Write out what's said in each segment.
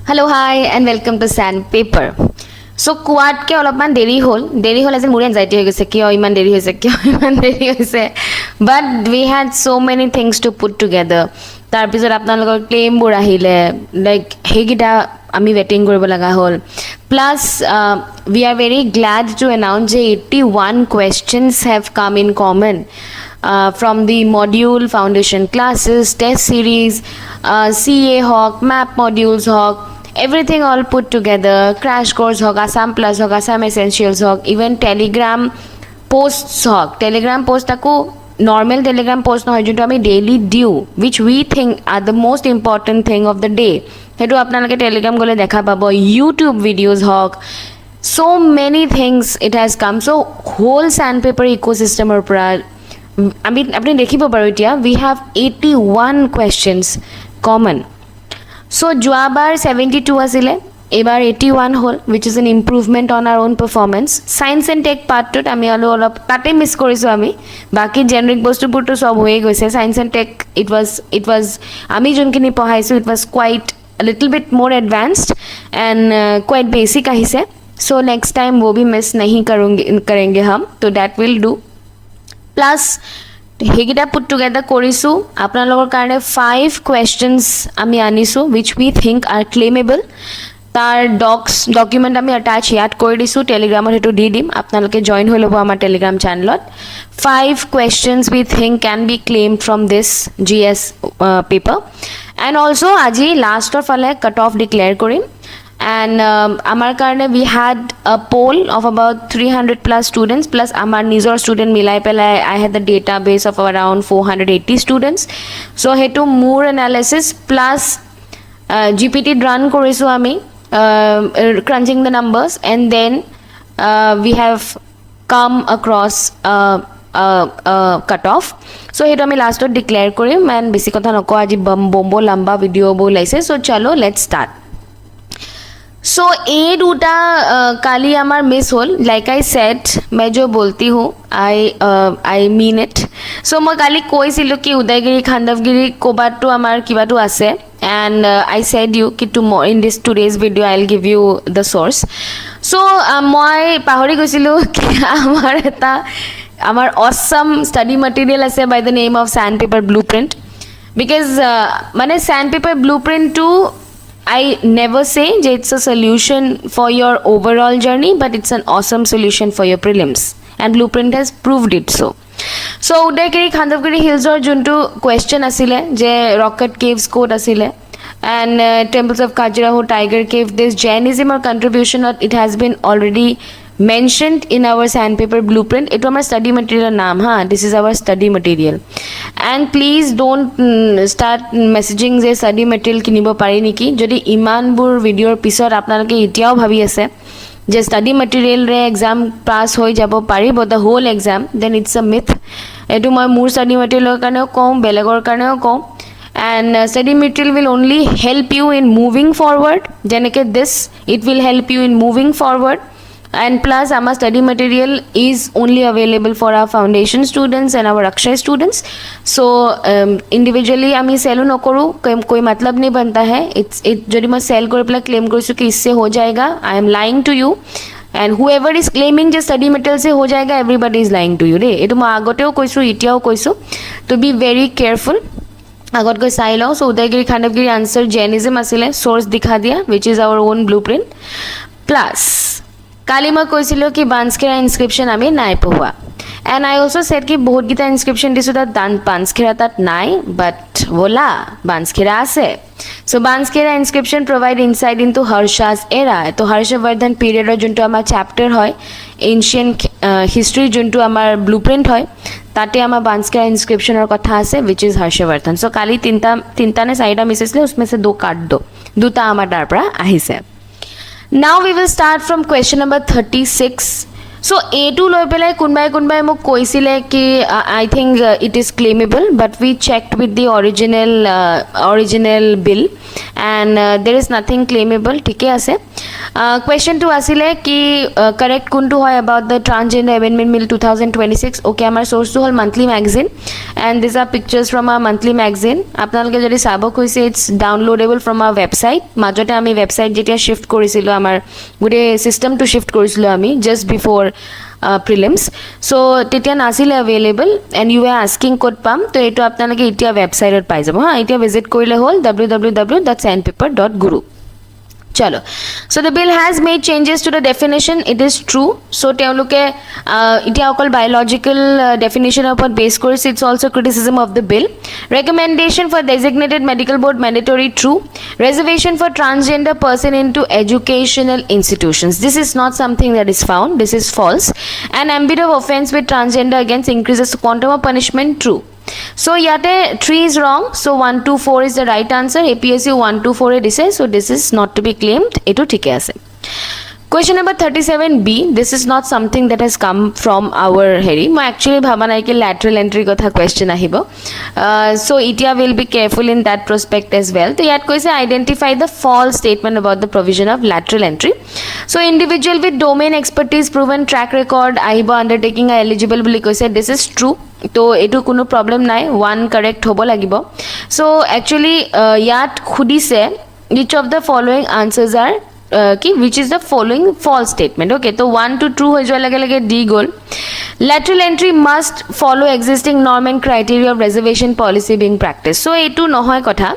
Hello, hi, and welcome to Sandpaper. So, quad ke অলপমান দেৰি হ'ল as in মোৰ anxiety হৈ গৈছে কিয় ইমান দেৰি হৈছে but we had so many things to put together. তাৰপিছত আপোনালোকৰ ক্লেইমবোৰ আহিলে লাইক সেইকেইটা আমি ৱেটিং কৰিব লগা হ'ল plus we are very glad to announce যে 81 questions have come in common from the module foundation classes test series CA hawk map modules hawk everything all put together crash course hawk assam plus hawk assam essentials hawk even telegram posts hawk telegram post ako normal telegram post নহয় যোনটো আমি daily দিও which we think are the most important thing of the day হেতু আপোনালোকে telegram গলে দেখা পাব youtube videos hawk so many things it has come so whole sandpaper ecosystem or পৰা আপুনি দেখিব পাৰো এতিয়া we have 81 questions common so যোৱাবাৰ 72 আছিলে এবাৰ 81 হ'ল which is an improvement on our own performance science and tech part to আমি অলপ তাতে মিস কৰিছো আমি বাকি জেনেৰিক বস্তুবোৰটো সব হৈ গৈছে science and tech it was আমি যোনখিনি পঢ়াইছো it was quite a little bit more advanced and quite basic আহিছে so next time वो भी miss नहीं करेंगे हम तो that will do plus হেগিটা put together কৰিছো আপোনালোকৰ কাৰণে 5 questions আমি আনিছো which we think are claimable তাৰ ডকুমেন্ট আমি attach ইয়াত কৰি দিছো টেলিগ্ৰামত হেতু দি দিম আপোনালোকে জয়েন হৈ লব আমাৰ টেলিগ্ৰাম চেনেলত 5 questions we think can be claimed from this GS paper and also আজি লাষ্টৰ ফালে কাট অফ ডিক্লেয়াৰ কৰিম and amar karne we had a poll of about 300 plus students plus amar nijor student milai pelai I had the database of around 480 students so hetu more analysis plus gpt run korisu ami crunching the numbers and then we have come across cut off so hetu ami last ot declare korim and besi kotha noko aji bombo lamba video bo laise so chalo let's start so a duta kali amar miss hol like I said मैं जो बोलती हूँ I mean it so मैं kali কৈছিলো কি উদয়গিৰি খাণ্ডৱগিৰি কোবাটো আমাৰ কিবাটো আছে and I said you ki tomorrow in this today's video I'll give you the source so মই পাহৰি গৈছিলো কি আমাৰ awesome study material আছে by the name of sandpaper blueprint because মানে sandpaper blueprint to I never say it's a solution for your overall journey but it's an awesome solution for your prelims and blueprint has proved it so udayagiri khandavgiri hills or juntu question asile je rocket caves code asile and temples of Khajuraho tiger cave this Jainism or contribution it has been already mentioned in our sandpaper blueprint it was our study material naam this is our study material and please don't start messaging je study material kinibo pari niki jodi iman bur video pisor apnaloke etiao bhabi ase je study material re exam pass hoi jabo paribo the whole exam then it's a myth etu moi mur study material karneo kom belegor karneo kom and study material will only help you in moving forward jeneke this it will help you in moving forward and plus our study material is only available for our foundation students and our akshay students so individually ami sell no karu koi matlab nahi banta hai it jodi ma sell kori pla claim korisu ki isse ho jayega I am lying to you and whoever is claiming je study material se ho jayega everybody is lying to you re etu ma agoteo koisu itiao koisu to be very careful agot goi sai lo so udayagiri khandavgiri answer Jainism asile source dikha dia which is our own blueprint plus কালি মই কৈছিলো কি বানস্কেৰা ইনস্ক্ৰিপশন আমি নাই পঢ়োৱা and I also said ki বহুত গিটা ইনস্ক্ৰিপশন দিছো তাত বানস্কেৰা তাত নাই but vola বানস্কেৰা আছে so বানস্কেৰা ইনস্ক্ৰিপশন provide insight into Harsha's era to Harshavardhan period or junto amar chapter hoy ancient history junto amar blueprint hoy tate amar বানস্কেৰা ইনস্ক্ৰিপশন or kotha ase which is Harshavardhan so kali tinta ne saida message le usme se do kaat do duta amar dar pra ahise now we will start from question number 36 so a2 loi pelai kunbai mok koisile ki I think it is claimable but we checked with the original bill and there is nothing claimable. ঠিকে আছে. Question 2 asile ki correct kuntu hoy about the transgender amendment bill 2026. Okay, amar source to hol monthly magazine, and these are pictures from our monthly magazine. Apnaloke jodi sabok hoise, it's downloadable from our website. Majote ami website jetia shift korisilo, amar gode system to shift korisilo ami just before prelims. So tetya nasile available, and you were asking code pam, to eto apnaloke etia website ot pai jabo ha. Etia visit korile hol www.sandpaper.guru. Chalo. So the bill has made changes to the definition. It is true. So teoloke iti okol biological definition upon base course. It's also criticism of the bill. Recommendation for designated medical board mandatory, true. Reservation for transgender person into educational institutions. This is not something that is found. This is false. An ambit of offense with transgender against increases quantum of punishment, true. So yate 3 is wrong. So 1 2 4 is the right answer. APSC 1 2 4 dise, so this is not to be claimed. Eto thike ase. Question number 37B. This is not something that has come from our heri. Moi actually bhaba nai ki lateral entry kotha question ahibo. So itia will be careful in that prospect as well. So yat koise identify the false statement about the provision of lateral entry. So individual with domain expertise, proven track record ahibo undertaking are eligible boli koise. This is true. তো এটো কোনো problem নাই, 1 correct হ'ব লাগিব. So actually ইয়াত খুদিছে which of the following answers are which is the following false statement. Okay, so 1 to 2 হৈ যোৱা লগে লগে D গ'ল. Lateral entry must follow existing norm and criteria of reservation policy being practiced. So etu nohoy kotha.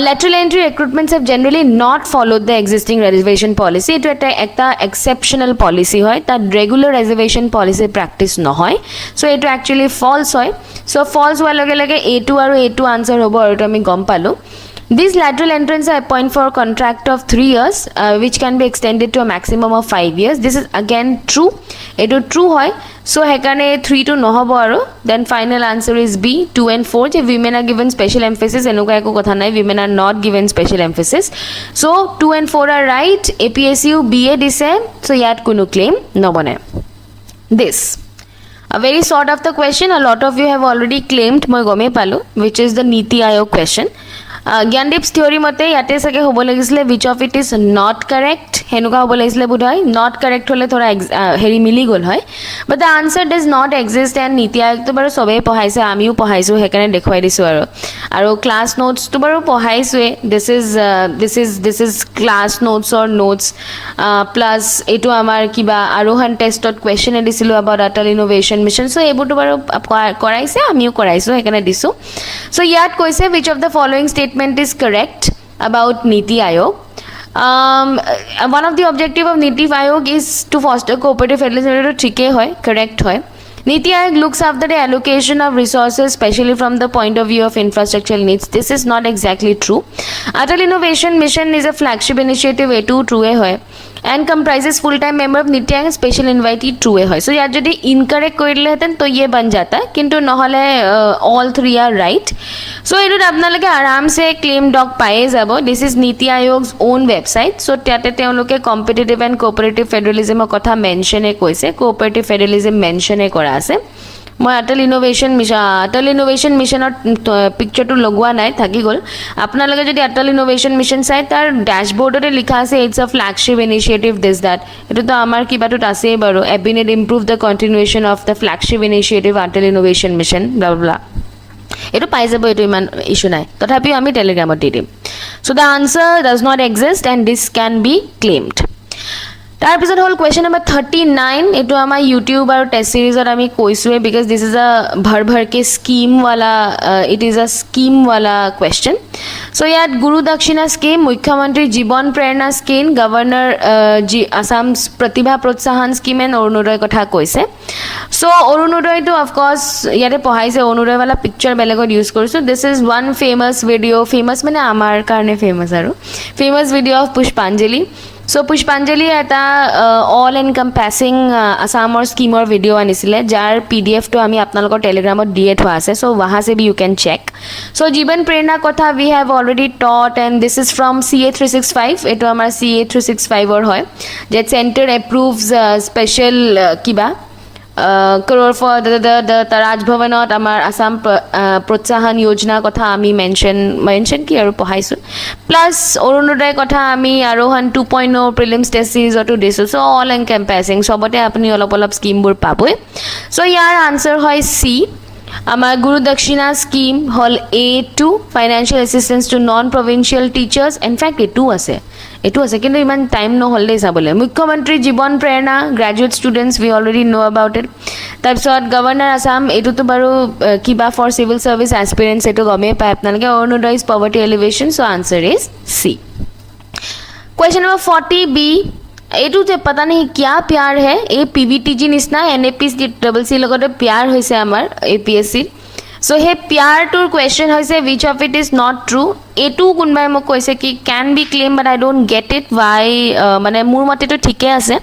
Lateral entry recruitments have generally not followed the existing reservation policy. Etu ekta exceptional policy hoy, that regular reservation policy practice nohoy. So etu actually false hoy. So false howa lage lage A2 aru A2 answer hobo, aru to ami gom palo. These lateral entrants are appointed for a contract of 3 years, which can be extended to a maximum of 5 years. This is again true. Eto true hoy. So hekane 3 to nohobo aru. Then final answer is B, 2 and 4. Je women are given special emphasis, enuka eko kotha nai, women are not given special emphasis. So 2 and 4 are right. APSU BA dise, so yat kuno claim no bone. This a very sort of the question, a lot of you have already claimed moi gome palo, which is the Niti Aayog question. Gyandeep's theory mate yate sage hobo lagisle which of it is not correct, henuka hobo lagisle budhoy not correct hole thora heri mili gol hoy, but the answer does not exist. And Niti Aayog to baru sobe pohaise, amiu pohaisu, hekane dekhwai disu aru class notes to baru pohaisue. This is class notes or notes plus etu amar kiba arohan test dot question edisilu about Atal Innovation Mission. So ebu to baru koraise, amiu koraisu, hekane disu. So yat koise which of the following statement is correct about Niti Aayog. One of the objective of Niti Aayog is to foster cooperative federalism. Thike hoy, correct hoy. Niti Aayog looks after the allocation of resources, especially from the point of view of infrastructural needs. This is not exactly true. Atal Innovation Mission is a flagship initiative. A2 true hoy, and comprises full-time member of Niti Aayog, special invitee, true hoy. So yaar jodi incorrect korile heten to ye ban jata, kintu nohole all 3 are right. So etut apnaloke aram se claim doc paye jabo. This is Niti Aayog's own website. So tate teoloke competitive and cooperative federalism kotha mention e koise, cooperative federalism mention e kora ase. মই Atal Innovation Mission picture to লগোৱা নাই, থাকি গল. আপোনালোকে যদি Atal Innovation Mission চাই, তাৰ ড্যাশবোর্ডতে লিখা আছে it's a flagship initiative, this that. এটো তো আমার কিবাটোত আছে বাৰু, ABNet improve the continuation of the flagship initiative Atal Innovation Mission blah blah. এটো পাই যাব, এটো ইমান ইস্যু নাই, তথাপিও আমি টেলিগ্রামত দি দিম. So the answer does not exist and this can be claimed. তাৰ পিছত হল question number 39. এটো আমাৰ ইউটিউব আৰু টেষ্ট সিৰিজত আমি কৈছোৱে, because this is a ভৰ ভৰ ke scheme wala, it is a scheme wala question. So ইয়াত গুৰু দক্ষিণা স্কিম, মুখ্যমন্ত্ৰী জীৱন প্ৰেৰণা স্কিম, গভৰ্ণৰ আসাম প্ৰতিভা প্ৰোৎসাহন স্কিম এণ্ড অৰুণোদয় কথা কৈছে. So অৰুণোদয়টো of course ইয়াতে পঢ়াইছে, অৰুণোদয় wala picture বেলেগত ইউজ কৰিছো. This is one famous video, famous মানে আমাৰ কাৰণে famous আৰু famous video of Pushpanjali. So Pushpanjali eta all encompassing Assamor scheme or video anisile, jar PDF to ami apnalokor telegramot diye thwa ase. So waha se bhi you can check. So Jiban Prerna kotha we have already taught, and this is from CA 365. Eto amar CA 365 or hoy, that center approves special kiba crore for the Rajbhavanot amar Assam Protsahan Yojana kotha ami mention ki aru pohaisu plus Orunodai kotha ami Arohan 2.0 prelims test series or to disu so all encompassing sobote apni olop scheme bur paboi so yar answer hoy C Amar Guru Dakshina scheme hall A2 financial assistance to non-provincial teachers in fact A2 ase কিন্তু ইমান time নহ'লে চাবলৈ মুখ্যমন্ত্ৰী জীৱন প্ৰেৰণা graduate students we already know' about it তাৰপিছত governor Assam এইটোতো বাৰু কিবা ফৰ চিভিল ছাৰ্ভিচ এছপিৰেণ্টছ এইটো গমেই পায় আপোনালোকে অৰুণোদয়জ poverty elevation so' answer is C question number 40B এইটো যে পতা নাই কিয়া প্যাৰ হে এই PVTG নিচিনা NAPC লগতে প্যাৰ হৈছে আমাৰ APSC so he pyar tour question hoise which of it is not true a2 kunbai mok koise ki can be claimed but I don't get it why mane mur mote to thike ase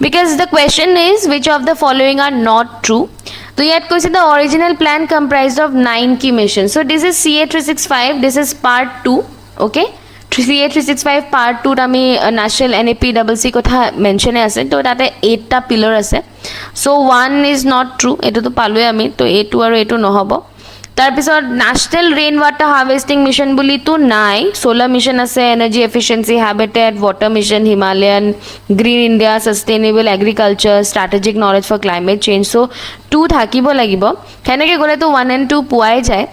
because the question is which of the following are not true so yet koise the original plan comprised of 9 key missions so this is CA365 this is part 2 okay CA365 part 2 ami national NAPSC kotha mention ase to tate 8 ta pillar ase so one is not true etu to paloi ami to a2 aru etu nohobo tar pisot national rain water harvesting mission buli to nai solar mission ase energy efficiency habitat water mission himalayan green india sustainable agriculture strategic knowledge for climate change so 2 thakibo lagibo keneke gole to 1 and 2 puai jay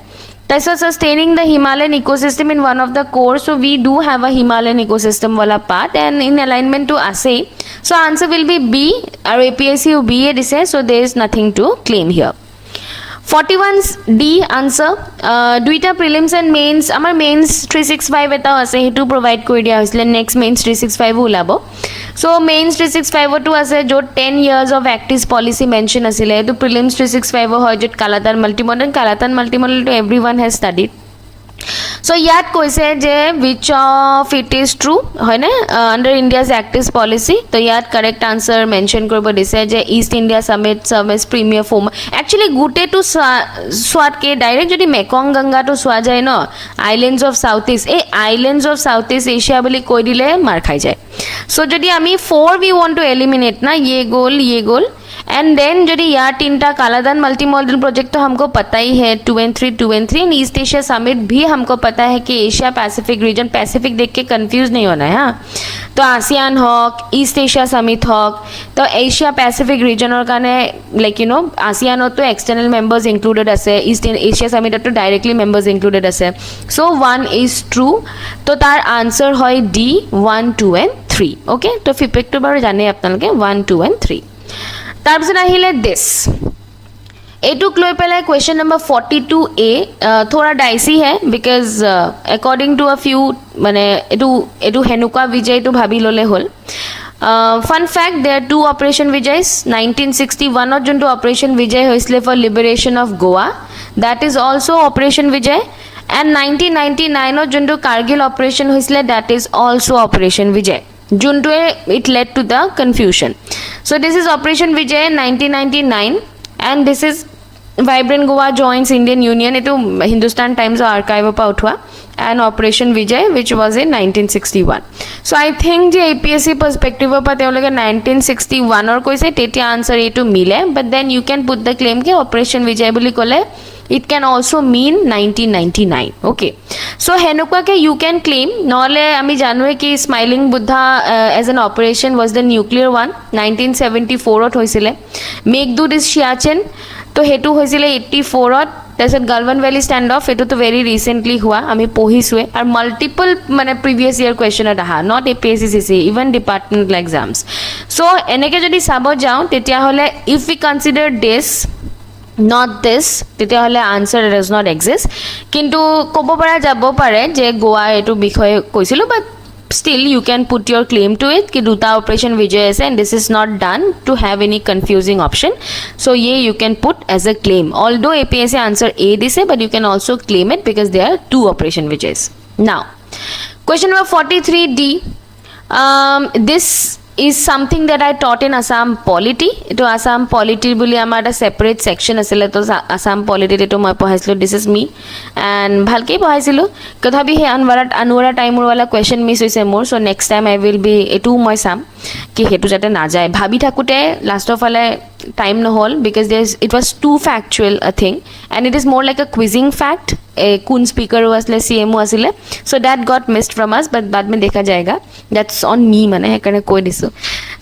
so sustaining the Himalayan ecosystem in one of the core so we do have a Himalayan ecosystem wala part and in alignment to ASE so answer will be B or APSC B dise so there is nothing to claim here 41D answer duita prelims and mains amar mains 365 eta ase hetu provide kori dia hoisile next mains 365 ulabo so mains 365 to ase jo 10 years of active policy mention asile etu prelims 365 hoy jot kalatan multimodal to everyone has studied so yat koise je which of it is true hoy na under India's active policy to yat correct answer mention koribo dise je East India Summit service premier form actually gute to swat ke direct jodi Mekong Ganga to swa jay no islands of southeast Asia boli koi dile mar khai jay so jodi ami 4 we want to eliminate na ye goal and then jodi yaar tinta Kaladan multimodal project to humko pata hi hai 2 and 3 and East Asia Summit bhi humko pata hai ki Asia Pacific region Pacific dekh ke confuse nahi hona hai ha to ASEAN hok East Asia Summit hok to Asia Pacific region or kane like you know ASEAN to external members included ase East Asia Summit to directly members included ase so one is true to tar answer hoy D 1 2 and 3 okay to feedback to bar jane apnaloke 1 2 and 3 তাৰপিছত আহিলে this এইটোক লৈ পেলাই question number 42A थोड़ा dicey है because according to a few মানে এটো হেনুকা বিজয় তো ভাবি ললে হল fun fact there are two operation vijays 1961 ত যোনটো operation vijay হৈছিলে for liberation of Goa that is also operation vijay and 1999 ত যোনটো Kargil operation হৈছিলে that is also operation vijay junto it led to the confusion so this is operation vijay 1999 and this is vibrant Goa joins Indian Union etu Hindustan Times archive pa uthwa and operation vijay which was in 1961 so I think je APSC perspective pa teologe 1961 or koise tetia answer etu mile but then you can put the claim ke operation vijay boli kole it can also mean 1999 okay so henukwa ke you can claim nole ami janwe ki smiling buddha as an operation was the nuclear one 1974 ot hoisile meghdut is Siachen to hetu hoisile 84 ot তাৰপিছত Galwan valley stand of এটো তো very recently হোৱা আমি পঢ়িছোৱে আৰু multiple মানে প্ৰিভিয়াস ইয়াৰ question এটা হা not APSC CCE even departmental exams so এনেকে যদি চাব যাও তেতিয়া হলে if we consider this not this তেতিয়া হলে answer does not exist কিন্তু কব পৰা যাব পাৰে যে গোৱা এটো বিষয় কৈছিলো but still you can put your claim to it ki duta operation vijay ase and this is not done to have any confusing option so ye you can put as a claim although APSC answer A this but you can also claim it because there are two operation vijays now question number 43D this is something that I taught in Assam Polity to Assam Polity boli amar a separate section asile to Assam Polity to moi pohaisilo this is me and bhalke pohaisilo kothabi he anwara time wala question miss hoise more so next time I will be etu moi sam ki hetu jate na jay bhabi thakute last of all time নহ'ল because it was too factual a thing and it is more like a quizzing fact. কোন স্পিকাৰো আছিলে CMO আছিলে, so that got missed from us, but बाद में देखा जाएगा. That's on me মানে সেইকাৰণে কৈ দিছো.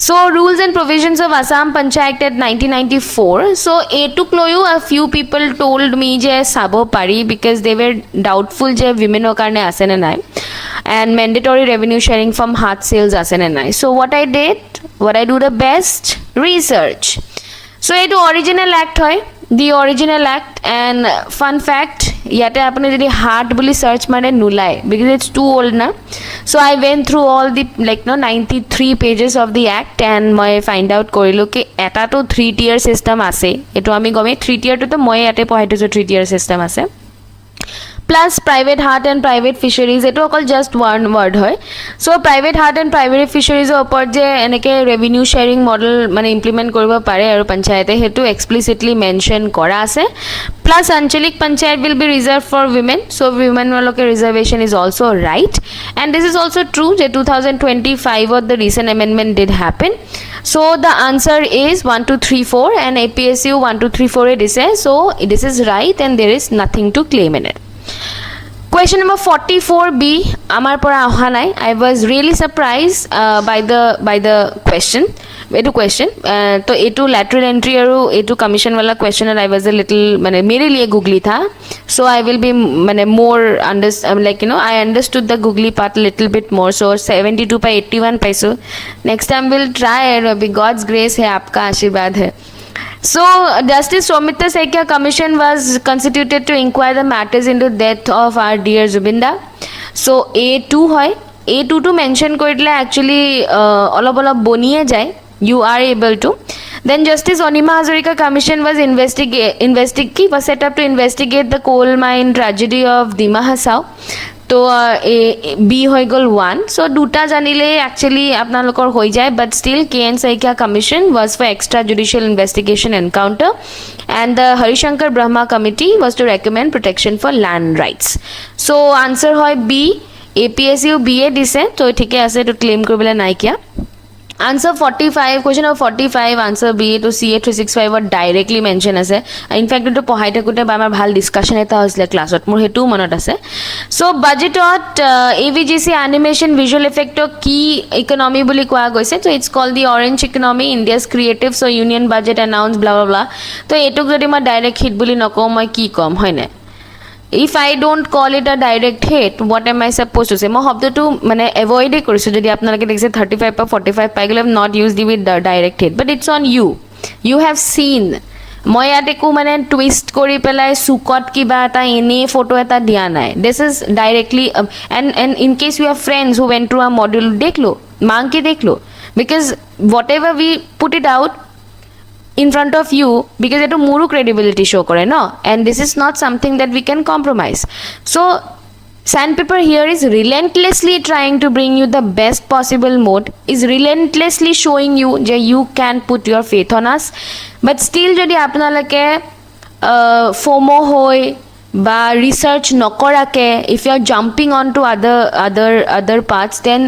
So rules and provisions of Assam Panchayat Act 1994. So এইটোক লৈও a few people told me যে চাব পাৰি because they were doubtful যে womenৰ কাৰণে আছে নে নাই, and mandatory revenue sharing from heart sales আছে নে নাই. So what I do the best, research. So এইটো original act হয়, the original act, and fun fact, ইয়াতে আপুনি যদি হাৰ্ট বুলি সাৰ্চ মানে নোলায় because it's too old na. So I went through all the 93 pages of the act and মই find out কৰিলো কি এটা তো 3 tier system আছে, এটো আমি গমে 3 tier তো মই ইয়াতে পঢ়াই দিছো 3 tier system আছে. Plus private heart and private fisheries, এটো অকল just one word হয়. So private heart and private fisheries ওপৰত যে এনেকে revenue sharing model মানে implement কৰিব পাৰে আৰু পঞ্চায়তে হেতু explicitly mention কৰা আছে. Plus Anchalik Panchayat will be reserved for women, so women waloke reservation is also right, and this is also true that 2025 of the recent amendment did happen. So the answer is 1 2 3 4 and APSU 1 2 3 4 it is, so this is right and there is nothing to claim in it. Question number 44B amar pora aha nai. I was really surprised by the question. Etu question to etu lateral entry aru etu commission wala question and I was a little mane mere liye googly tha, so I will be mane more I understood the googly part a little bit more, so 72 by 81 paise. Next time we'll try, and God's grace hai, aapka aashirwad hai. So Justice Soumitra Saikia Commission was constituted to inquire the matters into death of our dear Zubinda. So A2 hoy, A2 to mention korile actually olop boniye jay, you are able to. Then Justice Onima Hazarika Commission was set up to investigate the coal mine tragedy of Dima Hasao. তো B হৈ গল 1. So দুটা জানিলে actually আপোনালোকৰ হৈ যায়, but still KN Saikia Commission was for extrajudicial investigation encounter, and the Harishankar Brahma Committee was to recommend protection for land rights. So answer হয় B. APSU BA দিছে, তো ঠিকে আছে, তো claim কৰিবলৈ নাই কিয়া. Answer 45, question number 45, answer B to CA 365 or directly mention আছে. In fact to পঢ়াই থাকোতে বা আমাৰ ভাল ডিসকাশন এটা হৈছিল ক্লাছত, মোৰ হেতু মনত আছে. So budgetot AVGC animation visual effect কি economy বুলি কোৱা গৈছে, so it's called the orange economy, India's creative, so union budget announced blah blah blah. তো এটুক যদি মই ডাইৰেক্ট হিট বুলি নকওঁ মই কি কম হয় না? If I don't call it a direct hit, what am I supposed to say? মই শব্দটো মানে avoid কৰিছো, যদি আপোনালোকে দেখিছে 35 বা 45 পাই গলে not use the with the direct hit, but it's on you. You have seen. মই ইয়াতে কো মানে টুইষ্ট কৰি পেলাই সুকত কিবা এটা এনে ফটো এটা দিয়া নাই. This is directly and in case you have friends who went through a module, দেখলো মাংকে দেখলো, because whatever we put it out in front of you, because eto muru credibility show kore no, and this is not something that we can compromise. So sandpaper here is relentlessly trying to bring you the best possible mode, is relentlessly showing you that you can put your faith on us, but still jodi apnalake FOMO hoy ba research nokorake, if you are jumping onto other paths, then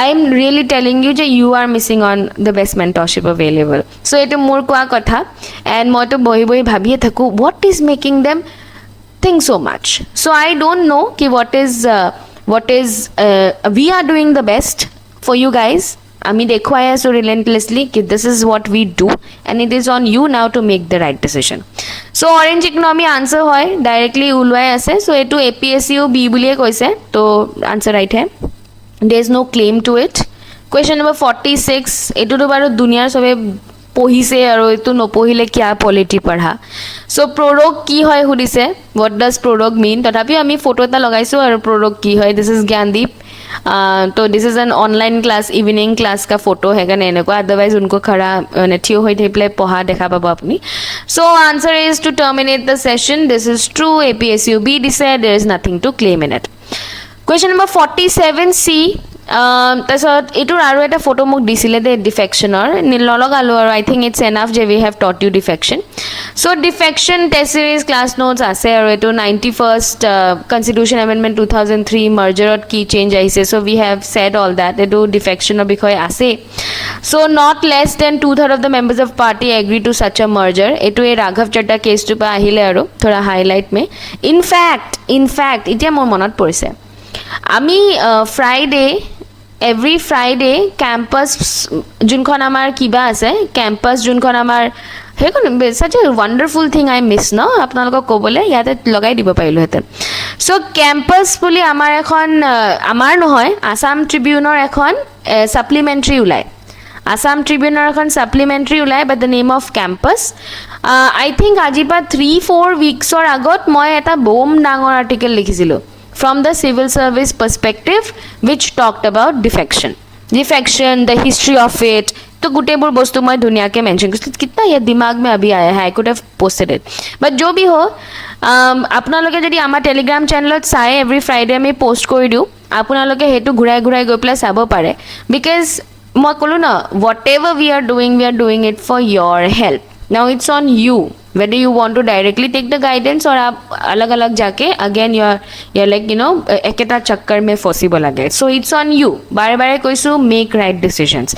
I'm really telling you that you are missing on the best mentorship available. So eto mor koa kotha, and moi to bohi bhabie thaku what is making them think so much. So I don't know ki what is we are doing the best for you guys. Ami dekhwai so relentlessly ki this is what we do, and it is on you now to make the right decision. So orange economy answer hoy directly ulwai ase, so eto APSU B buliye koise, to answer right hai. There is no claim to it. Question number 46, eto to baro duniyar sobe পঢ়িছে আৰু এটো নপঢ়িলে কিয়া polity পঢ়া. So প্ৰৰোগ কি হয় হুদিছে, what does prorog mean? তথাপি আমি ফটো এটা লগাইছো আৰু প্ৰৰোগ কি হয়. This is Gyandeep. तो this is an online class, evening class का फोटो है करने को, otherwise उनको खड़ा नेठियो होई थे प्ले पढ़ा देखा पापा अपनी. So answer is to terminate the session. This is true. APSU B said there is nothing to claim in it. Question number 47C. তাৰপিছত এইটোৰ আৰু এটা ফটো মোক দিছিলে দে ডিফেকশ্যনৰ, নলগালো আৰু আই থিংক ইটছ এনাফ যে we have taught you defection. So defection test series class notes আছে আৰু এটো 91st constitution amendment 2003 merger ot key change আহিছে, so we have said all that এটো defection ৰ বিষয়ে আছে. So not less than 2/3 of the members of party agree to such a merger. এটো এই ৰাঘৱ চড্ডা কেছটো পা আহিলে আৰু থোৰা হাইলাইট মে. in fact এতিয়া মোৰ মনত পৰিছে আমি ফ্ৰাইডে every Friday campus যোনখন আমাৰ কিবা আছে campus যোনখন আমাৰ হেখন such a wonderful thing I miss no আপোনালোকক ক'বলে ইয়াতে লগাই দিব পাৰিলো হেতেন. so campus বুলি আমাৰ এখন আমাৰ নহয় আসাম ট্ৰিবিউনৰ এখন সাপ্লিমেন্টাৰী উলাই, আসাম ট্ৰিবিউনৰ এখন সাপ্লিমেন্টাৰী উলাই by the name of campus. I think আজিপা 3-4 উইকছৰ আগত মই এটা বম ডাঙৰ আৰ্টিকেল লিখিছিলো from the civil service perspective which talked about defection, the history of it. तो गुटेबुर बस्तु मैं दुनिया के मेंशन कितना ये दिमाग में अभी आया है, I could have posted it. but जो भी हो अपना लोगे जदि आमा टेलीग्राम चैनल चाहे एवरी फ्राइडे में पोस्ट कर दिउ अपना लोगे हेतु घुराई घुराई गई प्लस चाब पारे because मैं कहलु ना whatever we are doing it for your help. now it's on you whether you want to directly take the guidance or आप अलग अलग जाके again you're like you know एकटा चक्कर में फसिब लागे. so it's on you. बारे बारे কৈছো make right decisions.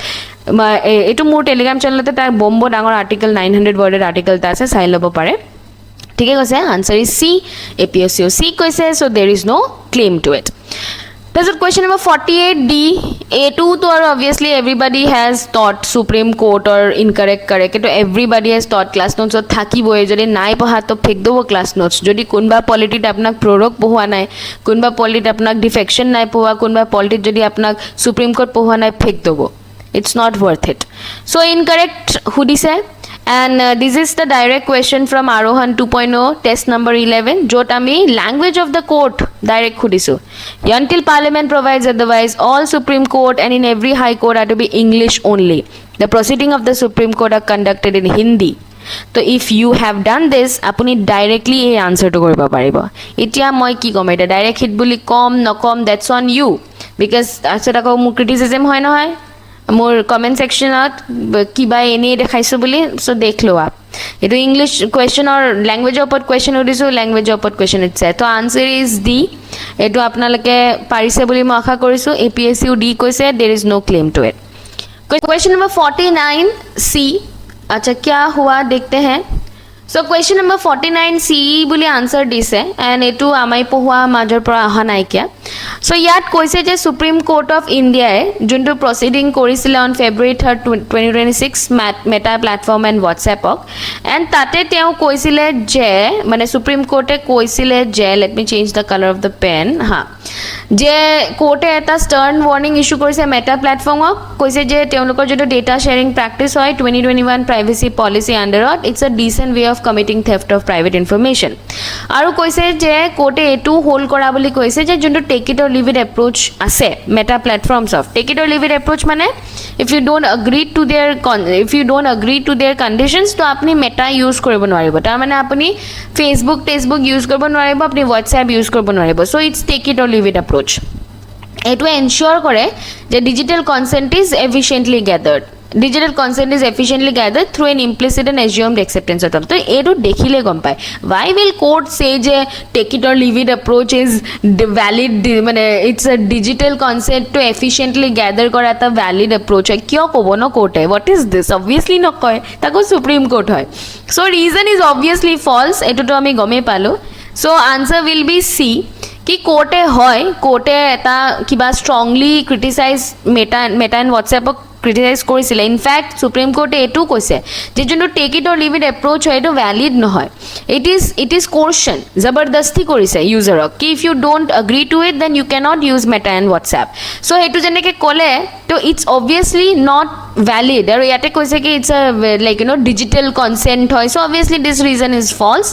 এটো মোৰ টেলিগ্ৰাম চেনেলতে তাৰ বম্ব ডাঙৰ আৰ্টিকেল 900 ওয়ার্ডের আর্টিকেল তা আছে চাই লব পারে. ঠিক আছে, আনসার ইজ সি. APSC সি কৈছে, so there is no claim to it. That's question number 48D. A2 to obviously everybody has taught Supreme Court or incorrect correct. So everybody has taught class notes. So thaki boy jodi nai paha to phek dobo class notes. Jodi kunba polity apnak prorok pohua nai, kunba polity apnak defection nai pohua, kunba polity jodi apnak Supreme Court pohua nai phek dobo. It's not worth it. So incorrect hudise. And this is the direct question from Arohan 2.0 test number 11 jot ami language of the court direct khudisu. Until parliament provides otherwise all Supreme Court and in every high court are to be English only. The proceeding of the Supreme Court are conducted in Hindi. So if you have done this apuni directly a answer to koriba paribo. Etia moi ki kom eta direct hit buli kom no kom that's on you because asota ko mu criticism hoy na hoy মোৰ comment সেকশনত কিবা এনে দেখাইছো বুলি so দেখ লো up. এটো English question or ল্যাঙ্গুয়েজৰ ওপৰত question উদিছো, ল্যাঙ্গুয়েজৰ ওপৰত কোয়েশ্চন ইটছে. তো আনসাৰ ইজ ডি. এটো আপোনালোকে পাৰিছে বুলি মই আশা কৰিছো. APSC ডি কৈছে there is no claim to it. Question number 49 C. अच्छा क्या हुआ देखते हैं. So question number 49 CE বুলি answer দিছে and এটো আমাই পঢ়ুৱা মাজৰ পৰা আহা নাই কিয়া. So ইয়াত কৈছে যে সুপ্ৰিম কোৰ্ট অফ ইণ্ডিয়াই যোনটো প্ৰসিডিং কৰিছিল on February 3rd 2026 Meta platform and হোৱাটছএপক and তাতে তেওঁ কৈছিলে যে মানে সুপ্ৰিম কোৰ্টে কৈছিলে যে let me change the color of the pen হা যে কোৰ্টে এটা ষ্টাৰ্ন ৱাৰ্নিং ইস্যু কৰিছে মেটা প্ল্যাটফৰ্মক. কৈছে যে তেওঁলোকৰ যেটো ডেটা শেয়াৰিং প্ৰেক্টিছ হয় 2021 প্ৰাইভেচি পলিচি আন্ডাৰত it's a decent way of committing theft of private information. আৰু কৈছে যে কোৰ্টে এটো হোল্ড কৰা বুলি কৈছে যে যোনটো take it or leave it approach আছে Meta platforms of take it or leave it approach মানে if you don't agree to their conditions তো আপনি মেটা ইউজ কৰিব নোৱাৰিব. তাৰ মানে আপনি ফেসবুক ইউজ কৰিব নোৱাৰিব, আপনি হোৱাটছএপ ইউজ কৰিব নোৱাৰিব. So it's take it or leave it approach. এটো এনশিওৰ কৰে যে digital consent is efficiently gathered. Digital consent is efficiently gathered through an implicit and assumed acceptance of them. So eto dekhile gom pai why will court say je take it or leave it approach is valid mane it's a digital consent to efficiently gather kora ta valid approach hai kyo kobo no court hai. what is this? obviously no koy tako Supreme Court hoy. so reason is obviously false. eto to ami gome palo. so answer will be C. কি কোর্টে হয় কোর্টে এটা কিবা strongly criticise Meta and হোয়াটসঅ্যাপক criticise কৰিছিল. In fact supreme কোৰ্টে এটো কৈছে যে যোনটো take it or leave it approach হয় এটো ভ্যালিড নহয়. ইট ইজ কোৰ্শন জবৰদস্তি কৰিছে ইউজাৰক কি if you don't agree to it then you can't use Meta and WhatsApp. So এটো যেনেকে ক'লে তো ইটস অবভিয়াসলি নট ভ্যালিড. আৰু ইয়াতে কৈছে কি it's a like you know digital consent হয়. So obviously this reason is false.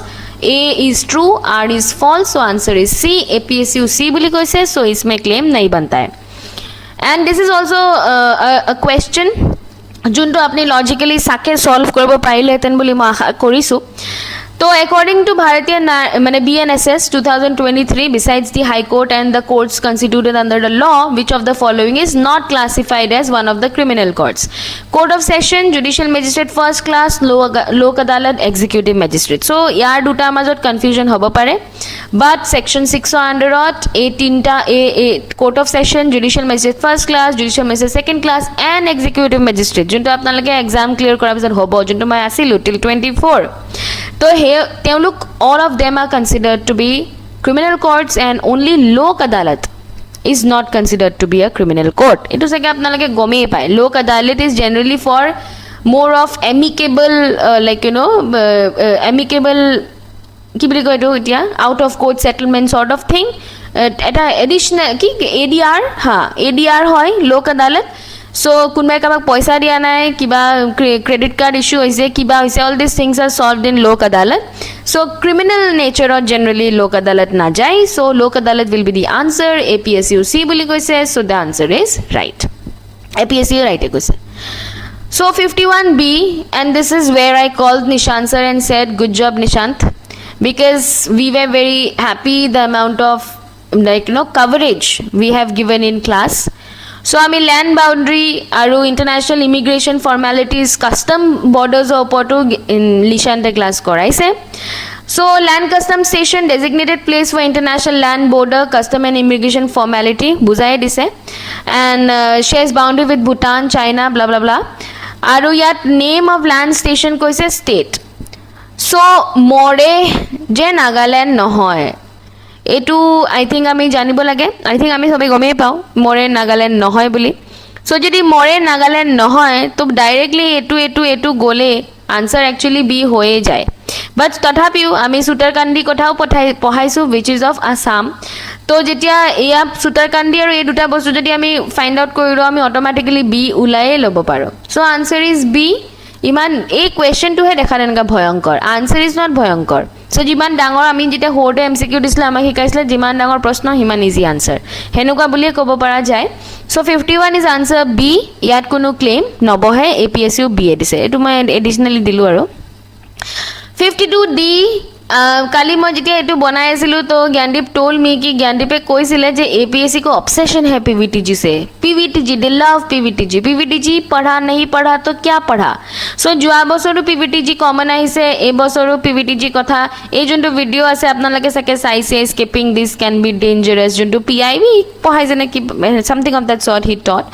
A is true, R is false. So answer is C. APSC C বুলি কৈছে, so इसमें claim नहीं बनता है. And this is also a question যোনটো আপনি logically সাকে solve কৰিব পাৰিলে হেতেন বুলি মই আশা কৰিছো. So according to Bharatiya BNSS 2023, besides the High Court and the courts constituted under the law, which of the following is not classified as one of the criminal courts? Court of Session, Judicial Magistrate First Class, Lok Adalat, Executive Magistrate. So yaar duta majot confusion hobo pare, but section 6 under a Court of Session, Judicial Magistrate First Class, Judicial Magistrate Second Class and Executive Magistrate junto apnalage exam clear kora bisor hobo junto mai asilu till 24. So here all of them are considered to be criminal courts and only Lok Adalat is not considered to be a criminal court. Etu sage apnalage gomei pai. Lok Adalat is generally for more of amicable amicable ki boli koi to etia out of court settlement sort of thing. Eta additional ki ADR ADR hoy Lok Adalat. So kunbai kabak paisa dia nai kiba credit card issue hoise kiba hoise, all these things are solved in Lok Adalat. So criminal nature or generally Lok Adalat na jai, so Lok Adalat will be the answer. APSC C boli koise, so the answer is right. APSC right koise. So 51B, and this is where I called Nishant sir and said good job Nishant, because we were very happy the amount of coverage we have given in class. So আমি land boundary আৰু international immigration formalities custom borders oporto Lishante class কৰাইছে. So land custom station designated place for international land border custom and immigration formality বুজাই দিছে, and shares boundary with Bhutan, China, blah blah blah. আৰু ইয়াত name of land station কৈছে state. So more যে নাগালেণ্ড নহয়, এটু আই think আমি জানিব লাগে, আই থিংক আমি সবে গমেই পাওঁ মৰে নাগালেণ্ড নহয় বুলি। সো যদি মৰে নাগালেণ্ড নহয় তো ডাইৰেক্টলি এটু গ'লে আনসাৰ একচুৱেলি বি হৈয়ে যায়, বাট তথাপিও আমি সুতাৰকান্দি কথাও পঢ়াইছোঁ উইচ ইজ অফ আসাম। তো যেতিয়া এয়া সুতাৰকান্দি আৰু এই দুটা বস্তু যদি আমি ফাইণ্ড আউট কৰি লওঁ আমি অট'মেটিকেলি বি ওলায়ে ল'ব পাৰোঁ। চ' আনসাৰ ইজ বি। ইমান এই কুৱেশ্যনটোহে দেখা তেনেকুৱা ভয়ংকৰ, আনসাৰ ইজ নট ভয়ংকৰ। চ' যিমান ডাঙৰ আমি যেতিয়া সৰুতে MCQ দিছিলে আমাক শিকাইছিলে যিমান ডাঙৰ প্ৰশ্ন সিমান ইজি আনসাৰ, সেনেকুৱা বুলিয়ে ক'ব পৰা যায়। চ' 51 ইজ আনসাৰ বি। ইয়াত কোনো ক্লেইম নবহে, APSCও বি এ দিছে, এইটো মই এডিশ্যনেলি দিলোঁ আৰু। 52D, কালি মই যেতিয়া এইটো বনাই আছিলোঁ তো জ্ঞানদীপ টোল মি কি জ্ঞানদীপে কৈছিলে যে APSC को ऑब्सेशन है PVTG से। PVTG, दे लव PVTG। PVTG पढ़ा नहीं पढ़ा तो क्या पढ़ा। सो যোৱা বছৰো PVTG কমন আহিছে, এই বছৰো PVTG কথা এই যোনটো ভিডিঅ' আছে আপোনালোকে চাগে চাইছে, skipping this can be dangerous, যোনটো PIB পঢ়াই যেনে কি something of that sort he taught.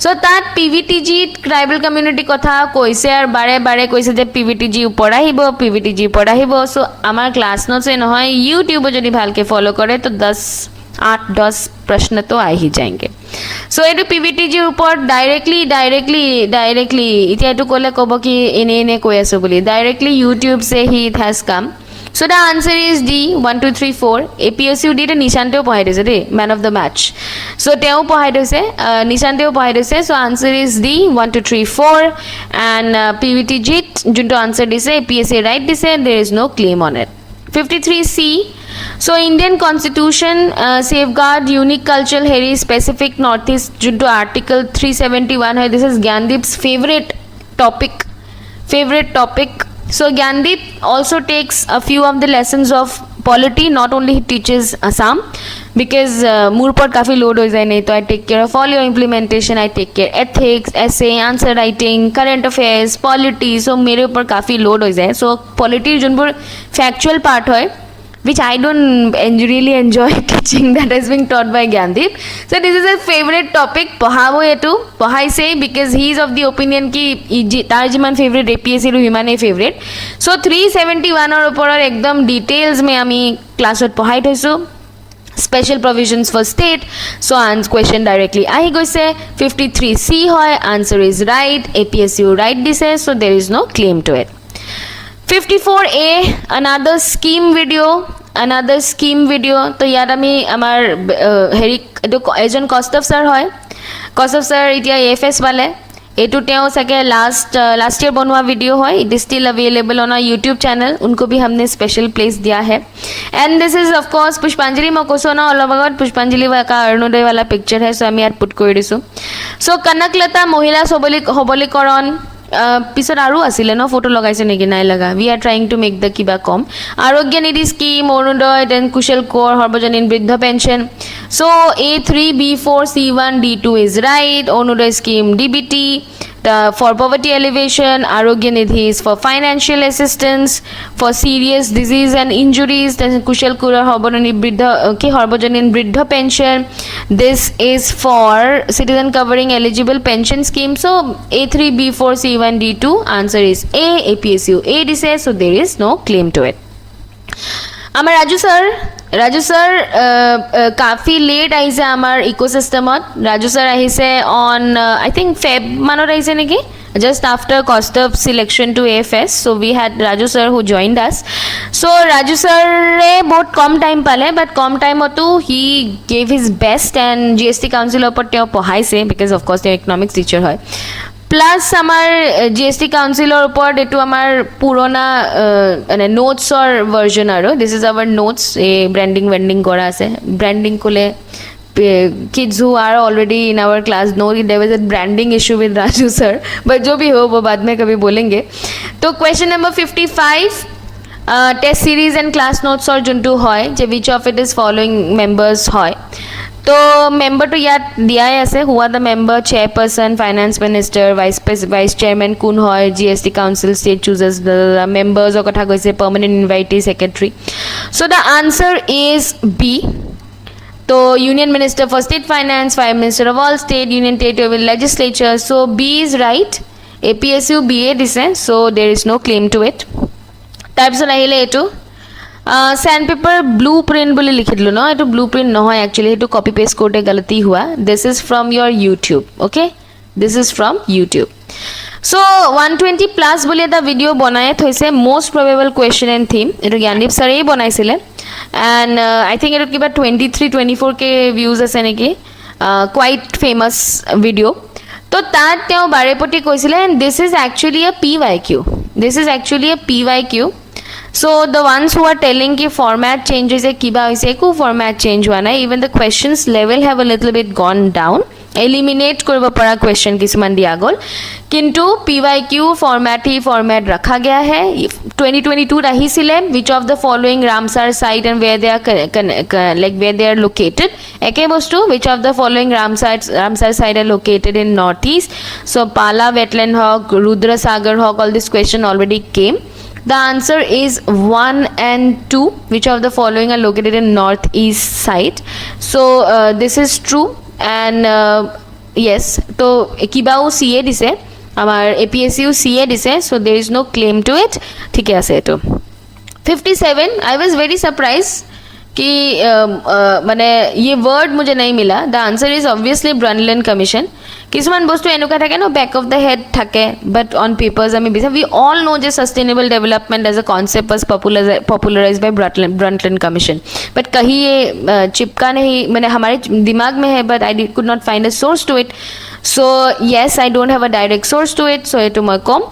So তাত PVTG ট্ৰাইবেল কমিউনিটি কথা কৈছে আৰু বাৰে বাৰে কৈছে যে PVTG ওপৰ আহিব, PVTG ওপৰ আহিব। সো আমাৰ ক্লাছ নোটছে নহয়, ইউটিউব যদি ভালকে ফলো কৰে তো 8-10 प्रश्न तो आ ही जाएंगे। सो ये PVTG ऊपर डायरेक्टली इतना एटू कोले कब कि एने कोई आसो बोली directly YouTube say he it has come. So the answer is D 1 2 3 4। APSC D टे निशांतेও পঢ়াই দিছে দে, man of the match. So तेও পঢ়াই দিছে, নিশান্তেও পঢ়াই দিছে। So answer is D 1 2 3 4 and PVTG যোনটো आंसर দিছে APSC राइट दिसे, there is no claim on it. 53C, so Indian Constitution safeguard unique cultural heritage specific Northeast junto Article 371 hai। This is Gyandeep's favorite topic। So Gyandeep also takes a few of the lessons of polity, not only he teaches Assam because মোৰ ওপৰত কাফি load হৈ যায় নাই, তো I take care of all your implementation, I take care ethics, essay, answer writing, current affairs, polity। so मेरे ऊपर काफी load হৈ যায়। so polity যোনবোৰ factual part হয় which I don't really enjoy teaching, that is being taught by Gyandeep। so this is a favorite topic, পঢ়াব এটো পঢ়াইছে because he is of the opinion ki তাৰ যিমান favorite APSC ৰো হিমানে favorite। so 371 ৰ ওপৰৰ একদম ডিটেইলছ মে আমি ক্লাছত পঢ়াই থৈছো, special provisions for state। so question directly ahi goise। 53C hoy, answer is right, APSC right dise, so there is no claim to it। 54A, another scheme video। তো ইয়াত আমি আমাৰ হেৰি এজন কষ্টফ ছাৰ হয়, কষ্টফ ছাৰ এতিয়া AFS পালে। এইটো তেওঁ চাগে लास्ट ईयर बनवा वीडियो है, it is still available on our YouTube channel, उनको भी हमने स्पेशल प्लेस दिया है। And this is of course Pushpanjali, मैं कसो ना अलग आगत पुष्पांजलि का अरुणोदय वाला पिक्चर है, सो आम यार पुट कर दिसो। सो कनकलता महिला सबलीकरण পিছত আৰু আছিলে ন ফটো লগাইছে নেকি নাই লগা we are trying to make the কিবা কম Arogya Nidhi scheme Arunoday then Kushal Konwar Sarbajanin Briddha pension চ' A3 B4 C1 D2 is right Arunoday scheme DBT for poverty alleviation arogya nidhi is for financial assistance for serious disease and injuries then kushal kura horbojanin briddha pension this is for citizen covering eligible pension scheme so A3 B4 C1 D2 answer is A APSU A this so there is no claim to it আমার Raju sir কাফি late আহিছে আমাৰ ইকোচিষ্টেমত Raju sir আহিছে on I think Feb মানত আহিছে নেকি just after Kaustubh selection to AFS so we had Raju sir who joined us so Raju sir re bahut kom time pale but kom time otu he gave his best and GST council opor teo pohaise because of course the economics teacher hoy plus আমাৰ GST কাউন্সিলৰ ওপৰত এটো আমাৰ পুৰণা মানে নোটছৰ version আৰু this is hour notes এ ব্ৰ্যান্ডিং কৰা আছে branding কোলে kids who are already in our class know there was a branding issue with Raju sir but jo bhi ho wo baad mein kabhi bolenge to question number 55 test series and class notes or juntu hoy je which of it is following members hoy तो member तो याद दिया আছে who are the member chairperson finance minister vice chairman কোন হয় GST council state chooses the members or কথা কৈছে permanent invitee secretary so the answer is B तो union minister for state finance prime minister of all state union territorial legislature so B is right APSU BA দিছে so there is no claim to it তাৰপিছত আহিলে এটো sandpaper blueprint বুলি লিখিলো ন এটো blueprint নহয় actually এটো copy paste কৰোতে গলতি হোৱা this is from your YouTube okay this is from YouTube so 120 plus বুলি এটা ভিডিও বনাই থৈছে most probable question and theme এটো জ্ঞানদীপ স্যাৰে বনাইছিলে and I think এটো কিবা 23-24k views আছে নেকি quite famous video তো তাত তেওঁ বাৰেপতি কৈছিলে and this is actually a PYQ so the ones who are telling ki format changes e kiba hoise eko format change hua nai even the questions level have a little bit gone down eliminate koribo para question kisuman dia gol kintu PYQ format rakha gaya hai 2022 rahisile which of the following Ramsar site and where they are like where they are located eke bostu which of the following Ramsar site are located in northeast so Pala wetland hawk Rudra Sagar hawk all this question already came the answer is 1 and 2 which of the following are located in northeast side so this is true and yes to ekibao CA dise amar APSU CA dise so there is no claim to it thike ase eto 57 I was very surprised कि মানে ये word मुझे नहीं मिला the answer is obviously Brundtland commission কিছুমান বস্তু এনেকুৱা থাকে ন ব্যাক অফ দ্য হেড থাকে বাট অন পেপাৰ্স আমি বিচাৰ উই অল নো যে sustainable development as a concept was popularised by Brundtland commission but कहीं ये चिपका नहीं मैंने हमारे दिमाग में है but I could not find a source to it so yes I don't have a direct source to it so eto moi kom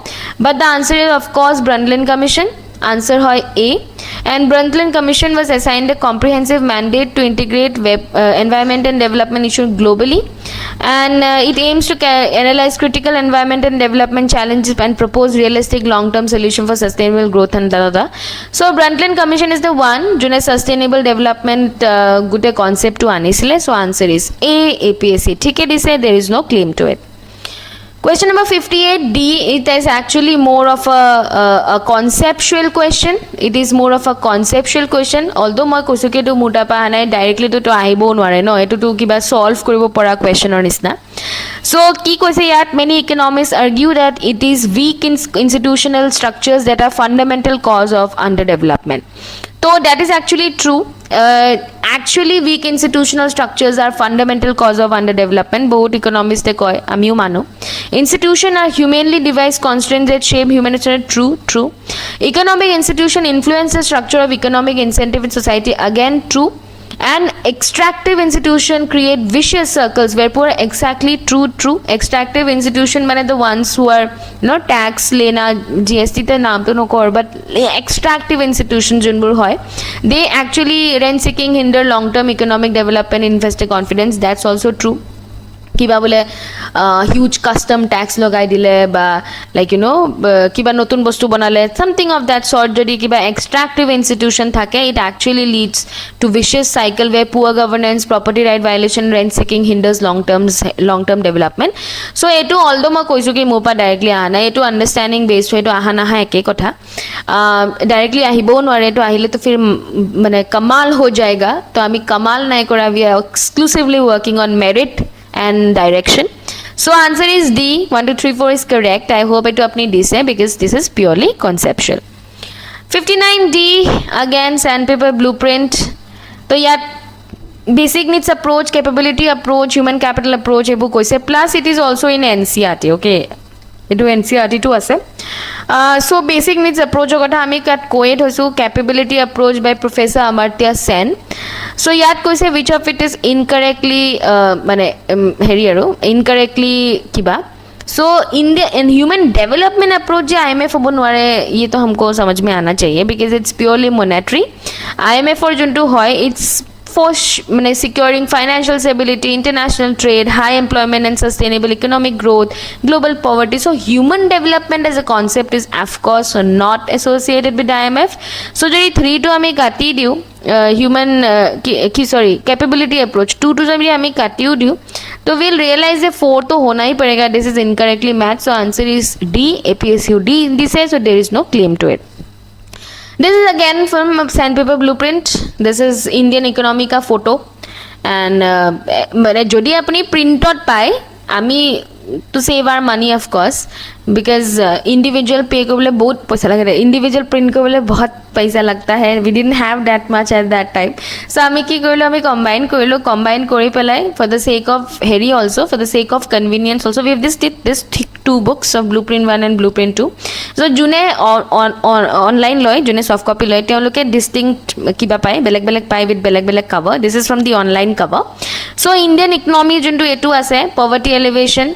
but the answer is of course Brundtland commission answer hoy A and Brundtland commission was assigned a comprehensive mandate to integrate environment and development issues globally and it aims to analyze critical environment and development challenges and propose realistic long term solution for sustainable growth and so Brundtland commission is the one june sustainable development good concept to anisile so answer is A APSC thike dise there is no claim to it question number 58 D it is actually more of a conceptual question it is more of a conceptual question although moi kosuke to muta pa hanai directly to ahibo nware no eto to kiba solve koribo para question or nisna so ki koise yat many economists argue that it is weak institutional structures that are fundamental cause of underdevelopment so that is actually true actually weak institutional structures are fundamental cause of underdevelopment both economists te koy amiu mano institution are humanly devised constraints that shape human nature true economic institution influence the structure of economic incentive in society again true and extractive institution create vicious circles where poor exactly true extractive institution mane the ones who are tax lena GST te naam to no kor but extractive institution junbur hoy they actually rent seeking hinder long term economic development investor confidence that's also true কিবা বোলে huge custom tax লগাই দিলে বা like কিবা নতুন বস্তু বনালে something of that sort যদি কিবা এক্সট্ৰাক্টিভ ইনষ্টিটিউশ্যন থাকে it actually leads to vicious cycle way poor governance property right violation rent seeking hinders long term development so' এইটো অলদো মই কৈছোঁ কি মোৰ পৰা ডাইৰেক্টলি অহা নাই এইটো আণ্ডাৰষ্টেণ্ডিং বেছড এইটো অহা নাহা একেই কথা ডাইৰেক্টলি আহিবও নোৱাৰে এইটো আহিলেতো ফিৰ মানে কমাল হৈ যায়গা তো আমি কমাল নাই কৰা we are exclusively working on merit and direction. So answer is D. 1 2 3 4 is correct. I hope it apni D se because this is purely conceptual. 59D again sandpaper blueprint. So yat basic needs approach, capability approach, human capital approach ebu koise plus it is also in NCERT. Okay, etu NCERT tu ase. So basic needs approach kotha ami kat koet hoisu capability approach by Professor Amartya Sen. So yat koise which of it is incorrectly mane heri aru incorrectly kiba so India in human development approach je IMF hobo nware ye to humko samajh mein aana chahiye because it's purely monetary IMF or juntu hoy it's for securing financial stability, international trade, high employment and sustainable economic growth, global poverty. So human development as a concept is of course not associated with IMF. So jodi 3 to ami kati diu human capability approach 2 to jodi ami katiu diu to we'll realize that 4 to hona hi padega. This is incorrectly matched. So answer is D. APSC D indices, so there is no claim to it. This is again from sandpaper blueprint. This is Indian economy ka photo and jodi apni print out pai ami to save our money of course because individual pay ko bole bahut paisa lagta hai individual print ko bole bahut paisa lagta hai we didn't have that much at that time so ami ki korilo ami combine kori pelai for the sake of heri also for the sake of convenience also we have this two books of blueprint 1 and blueprint 2 so june online loy june soft copy loy teoloke distinct kiba pai beleg pai with beleg cover this is from the online cover so Indian economy juntu etu ase poverty elevation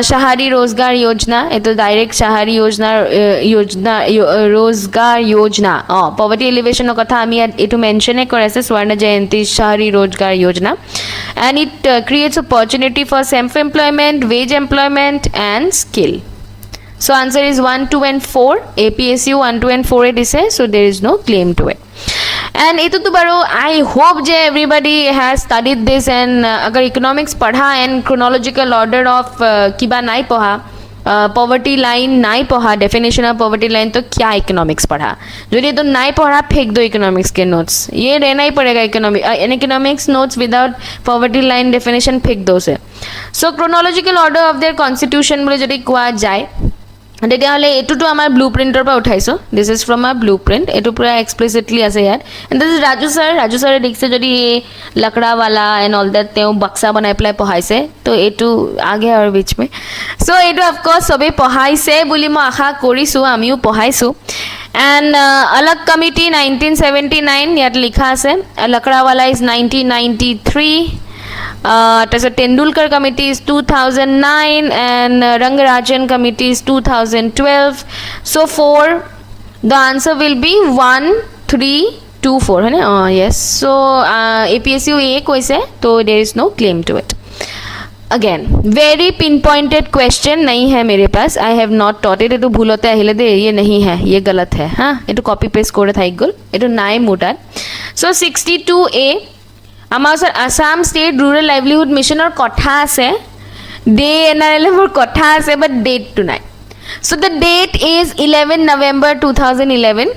शहरी रोजगार योजना एतो direct शहरी योजना रोजगार योजना poverty alleviation कथा आमी एतो मेंशन कराइছে स्वर्ण जयंती शहरी रोजगार योजना and it creates opportunity for self employment wage employment and skill so answer is 1 2 and 4 APSU 1 2 and 4 it is so there is no claim to it and etu to baro I hope je everybody has studied this and agar economics padha and chronological order of kiba nai paha poverty line nai paha definition of poverty line to kya economics padha jodi to nai padha phek do economics ke notes ye rehna hi padega economics notes without poverty line definition phek do se so chronological order of their constitution bole jodi koa jay তেতিয়াহ'লে এইটোতো আমাৰ blue প্ৰিণ্টৰ পৰা উঠাইছোঁ this is from আ blue print এইটো পূৰা এক্সপ্লিচিটলি আছে ইয়াত এণ্ড দিছ ইজ ৰাজু ছাৰে দেখিছে যদি লকড়াৱালা এণ্ড অল দেট তেওঁ বাক্সা বনাই পেলাই পঢ়াইছে তো এইটো আগে আৰু বিচ মে চ' এইটো অফক'ৰ্ছ চবেই পঢ়াইছে বুলি মই আশা কৰিছোঁ আমিও পঢ়াইছোঁ এণ্ড অলগ কমিটি 1979 ইয়াত লিখা আছে লকড়াৱালা is 1993 so Tendulkar committee is 2009 and Rangarajan committee is 2012 so 4 the answer will be 1 3 2 4 hai na yes so APSU A koise so there is no claim to it again very pinpointed question nahi hai mere paas I have not taught it etu bhul hote ahile de ye nahi hai ye galat hai ha etu copy paste kore thai gol etu nai mutar so 62A আমাৰ ওচৰত Assam state rural livelihood মিছনৰ কথা আছে day NRL মোৰ কথা আছে বাট ডেটটো নাই so the date is 11 November 2011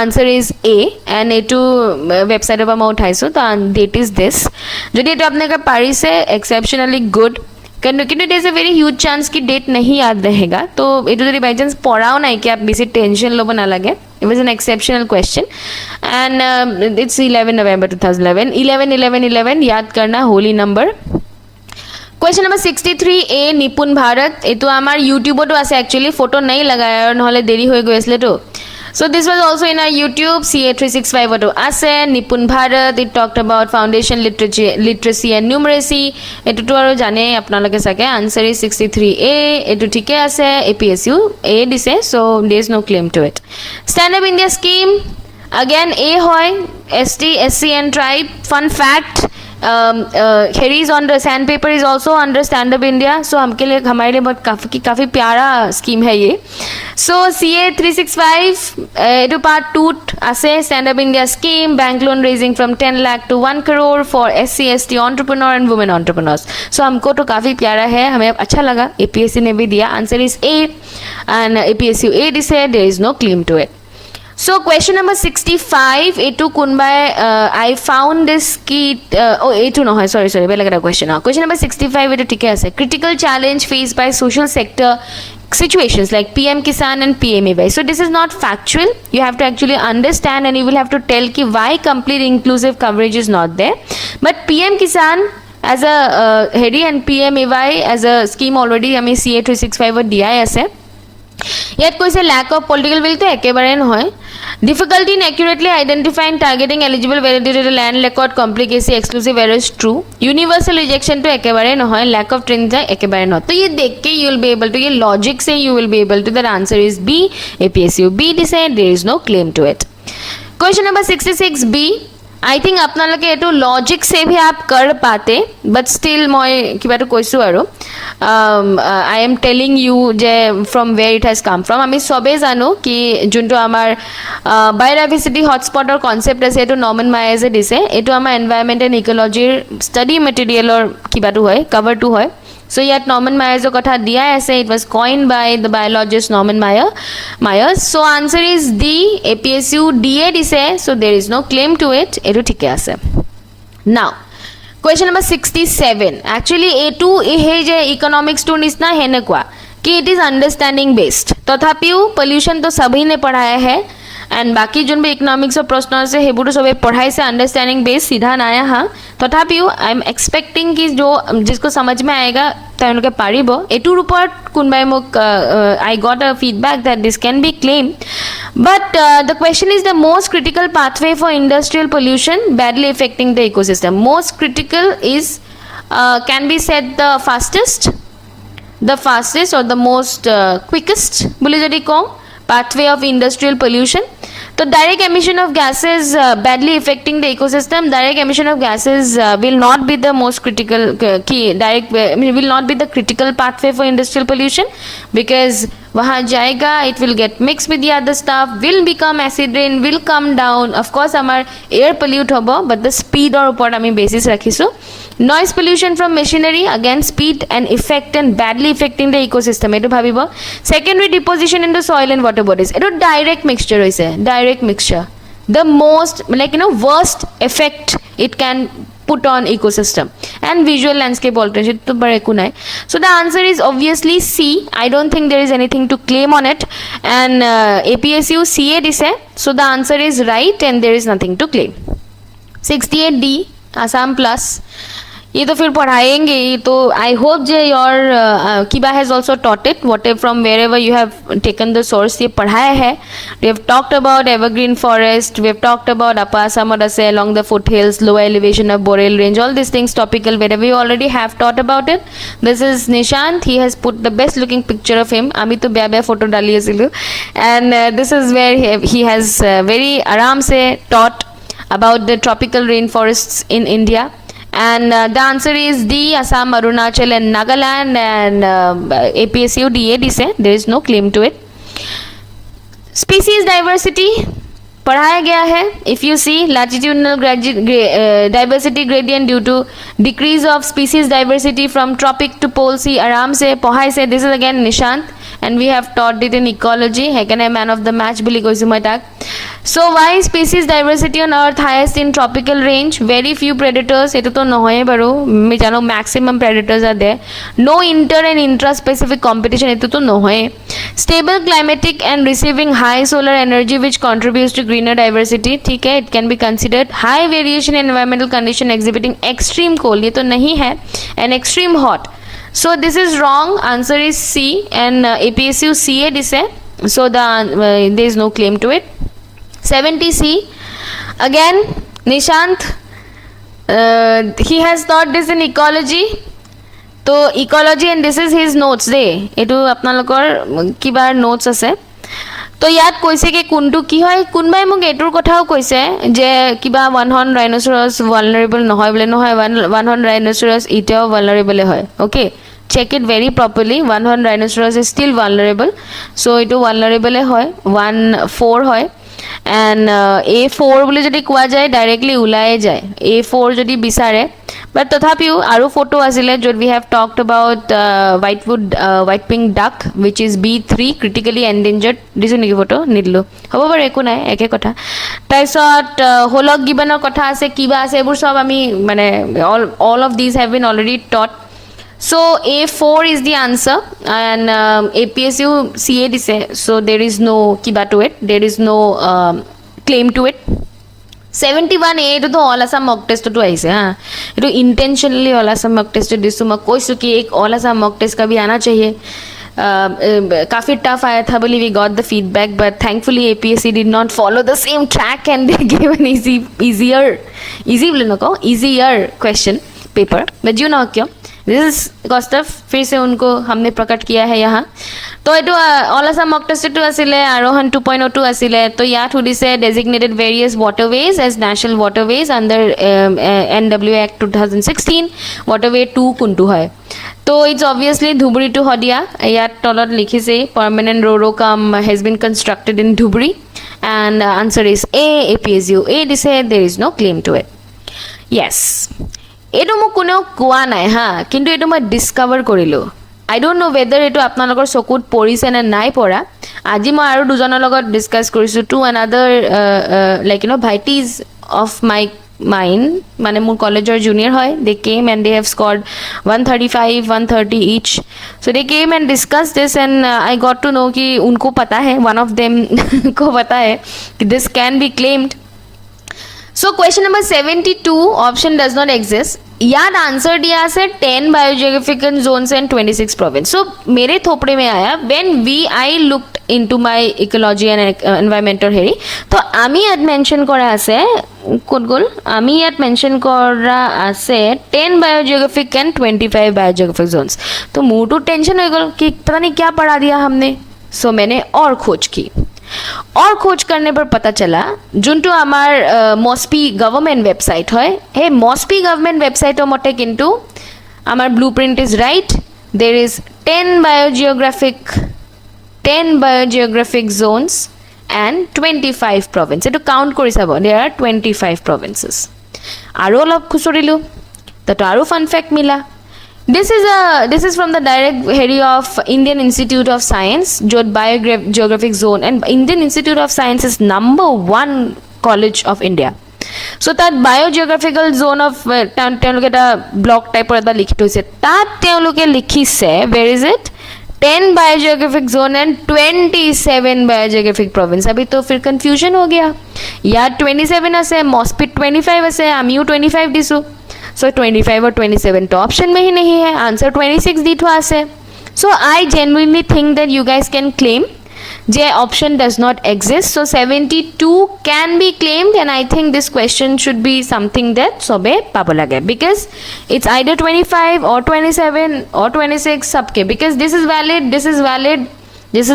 answer is A and etu website পৰা মই উঠাইছো তো date is this যদি এটো আপোনালোকে পাৰিছে exceptionally good কিন্তু there is a very huge chance कि डेट नहीं याद रहेगा तो एटू जदि बाय चांस पढ़ाओ ना कि आप बेसी टेंशन लो ना लगे it was an exceptional question and it's 11 November 2011 11 याद करना Holi number question number 63A निपुण भारत एटू आमार YouTube तो আছে actually फोटो नहीं लगाया और নহলে देरी হৈ গৈছিলে তো so this was also in our YouTube CA365 auto ase nipun bharat it talked about foundation literacy and numeracy etu to aru jane apnaloke sake answer is 63A etu thike ase APSU A dise so there is no claim to it stand up india scheme again A hoy ST SC and tribe fun fact Harry is on the sandpaper is also under Stand Up India. So हमके लिए हमारे लिए बहुत काफ़ी प्यारा scheme है ये. So CA 365 to part 2 আছে Stand Up India scheme, bank loan raising from 10 lakh to 1 crore for SC ST entrepreneur and women entrepreneurs. So हमको तो काफ़ी प्यारा है, हमें अच्छा लगा. APSC ने भी दिया. Answer is A and APSC A दिसे, there is no claim to it. So question number 65, A2 kunbai, I found this key, A2 no, sorry, belag question now. Question number 65, it ठीक है ऐसे. Critical challenge faced by social sector situations like PM Kisan and PMAY. So this is not factual. You have to actually understand and you will have to tell ki why complete inclusive coverage is not there. But PM Kisan as a Harry and PMAY as a scheme already हमें CA 365 दिया है ऐसे. ইয়াত কৈছে lack of political will তো একেবারে নহয়. Difficulty in accurately identifying targeting eligible validated land record complicacy exclusive errors true. Universal rejection তো একেবারে নহয়. Lack of trends একেবারে নহয়. তো ये देख के you will be able to, ये logic say you will be able to, that answer is B. APSC B दिसे, there is no claim to it. Question number 66B. I think আপোনালোকে এটো logic সে भी आप कर पाते, but still মই কিবা তো কৈছো আৰু I am telling you যে from where it has come from. আমি সবে জানো কি যোনটো আমাৰ বায়োডাইভাৰ্সিটি হটস্পটৰ কনসেপ্ট আছে এটো নৰ্মান মায়াজে দিছে. এটো আমাৰ এনভায়ৰনমেন্ট এন্ড ইকোলজিৰ ষ্টাডি মেটেৰিয়েলৰ কিবাটো হয়, কভাৰটো হয়. So yet Norman Myers kotha diya ase, it was coined by the biologist Norman Myers. So answer is D. APSU DA dise, so there is no claim to it. Etu thike ase. Now question number 67. Actually A2 ehe je economics to nisna henekwa कि it is understanding based. तथापिও pollution तो सभी ने पढ़ाया है and बाकी जो भी economics और प्रश्न से हेबुटो सबे पढ़ाई से अंडरस्टैंडिंग बेस सीधा ना आया. हाँ तथापिও आई एम एक्सपेक्टिंग कि जो जिसको समझ में आएगा তেওঁলোকে পাৰিব. এটুৰ ওপৰত কোনবাই মোক I got a feedback that this can be claimed, but the question is the most critical pathway for industrial pollution badly affecting the ecosystem. Most critical is can be said the fastest or the most quickest bole jodi ko pathway of industrial pollution. So direct emission of gases badly affecting the ecosystem. Direct emission of gases will not be the most critical will not be the critical pathway for industrial pollution, because wahan jayega, it will get mixed with the other stuff, will become acid rain, will come down. Of course amar air pollute hobo, but the speed or upor ami basis rakhisu. Noise pollution from machinery, again speed and effect and badly affecting the ecosystem etu bhabibo. Secondary deposition into soil and water bodies, etu direct mixture hoise, direct mixture, the most worst effect it can put on ecosystem. And visual landscape alteration to bar eku nai. So the answer is obviously C. I don't think there is anything to claim on it, and APSU CA dise, so the answer is right and there is nothing to claim. 68D Assam plus. ये तो फिर पढ़ाएंगे ही, तो I hope जे your किबा has also taught it whatever from wherever you have taken the source. ये पढ़ाया है. We have talked about evergreen forest, we have talked about upper Assam से along the foothills, lower elevation of boreal range, all these things topical wherever we already have taught about it. This is Nishant, he has put the best looking picture of him. ami to beya photo dali asilu, and this is where he has very aram se taught about the tropical rainforests in India. And the answer is D. Assam, Arunachal and Nagaland, and APSU DA dise, there is no claim to it. Species diversity पढ़ाया गया है. If you see latitudinal diversity gradient due to decrease of species diversity from tropic to pole sea, आराम से पढ़ाई से. This is again Nishant, and we have taught it in ecology. हेकने man of the match বুলি কৈছো মই তাক. So why species diversity on earth highest in tropical range? Very few predators. এটো তো নহয় বাৰু, আমি জানো maximum predators are there. No inter and intra specific competition. এটো তো নহয়. Stable climatic and receiving high solar energy which contributes to greener diversity. ठीक है, it can be considered. High variation in environmental condition exhibiting extreme cold. ये तो नहीं है. And extreme hot. So this is wrong. Answer is C, and APSU CA dise. So there is no claim to it. 70C again Nishant, he has taught this in ecology. तो ecology and this is his notes de, etu apnalokor kibar notes ase. তো ইয়াত কৈছে কি কোনটো কি হয় কোনবাই মোক এটোৰ কথাও কৈছে যে কিবা ওৱান হৰ্ন ৰাইনোচৰাছ ভালনাৰেবল নহয় বোলে নহয় ওৱান হৰ্ন ৰাইনোচৰাছ ইটাও ভালনাৰেবল হয় okay check it very properly one horn rhinoceros is still vulnerable so it vulnerable hoy 1-4 hoy and a4 bole jodi koa jay directly ulaye jay a4 jodi bisare but tothapiu aru photo asile jod we have talked about white pink duck which is b3 critically endangered disu niki photo nidlu hobo bar eku nai eke kotha taisot holok gibanor kotha ase kiba ase ebur sob ami mane all of these have been already taught. So A4 is the answer and APSU CA dise so there is no kiba to it there is no claim to it 71A to the all asam mock test to aise ha eto intentionally all asam mock test disu ma koisu ki ek all asam mock test ka bhi aana chahiye काफी tough आया था बोली we got the feedback but thankfully APSC did not follow the same track and they gave an easier question paper but you know क्यों this is Kaustav फिर से उनको हमने प्रकट किया है यहाँ तो ये all Assam mock test two आसिले आरोहण 2.02 आसिले तो यात हुदिसे designated various waterways as national waterways under NW act 2016 waterway 2 कोनटू है तो इट्स ऑब्वियसली धुबुरी टू हदिया यात तলত लिखिसे परमानेंट रो काम has been constructed in Dhubri and answer is A APSU A दिसे there is no claim to it yes এইটো মোক কোনেও কোৱা নাই হা কিন্তু এইটো মই ডিস্কভাৰ কৰিলো আই ডোন্ট নো whether এইটো আপোনালোকৰ চকুত পৰিছে নে নাই পৰা আজি মই আৰু দুজনৰ লগত ডিসকাস কৰিছো to another like you know ভাইটিজ অফ মাই mine মানে মোৰ কলেজৰ জুনিয়ৰ হয় they came and they have scored 135 130 each so they came and discussed this and I got to know कि उनको पता है one of them को पता है कि this can be claimed. So question number 72 option does not exist. याद answer दिया से 10 biogeographical zones and 26 province. So मेरे थोपड़े में आया when I looked into my ecology and environmental हेरी तो आमी याद mention करा आसे कोड गोल आमी याद mention करा आसे 10 biogeographic and 25 biogeographic zones. तो मुझे तो टेंशन हो गया कि पता नहीं क्या पढ़ा दिया हमने. So मैंने और खोज की. और खोज करने पर पता चला जोंटू आमार मॉस्पी गवर्नमेंट वेबसाइट है हे मॉस्पी गवर्नमेंट वेबसाइट मते किंतु आमार blueprint is right there is 10 biogeographic zones and 25 provinces एटु काउंट करि साब देयर आर 25 provinces आरो अलप खुसरिलु ततो आरो फन फैक्ट मिला This is from the direct heady of Indian Institute of Science, Jod Biogeographic Zone, and Indian Institute of Science is #1 college of India. So that biogeographical zone of তেওঁলোকে এটা block টাইপৰ এটা লিখি থৈছে তাত তেওঁলোকে লিখিছে where is it 10 biogeographic zone and 27 biogeographic province अभी तो फिर confusion हो गया यार 27 আছে मॉस्पिट 25 আছে आमियो 25 दिसु So 25 और 27 तो ऑप्शन में ही नहीं है आंसर 26 दी थोड़ा से so I genuinely think that you guys can claim J option does not exist so 72 can be claimed and I think this question should be something that sobe pabo lage because it's either 25 or 27 or 26 सबके because this is valid this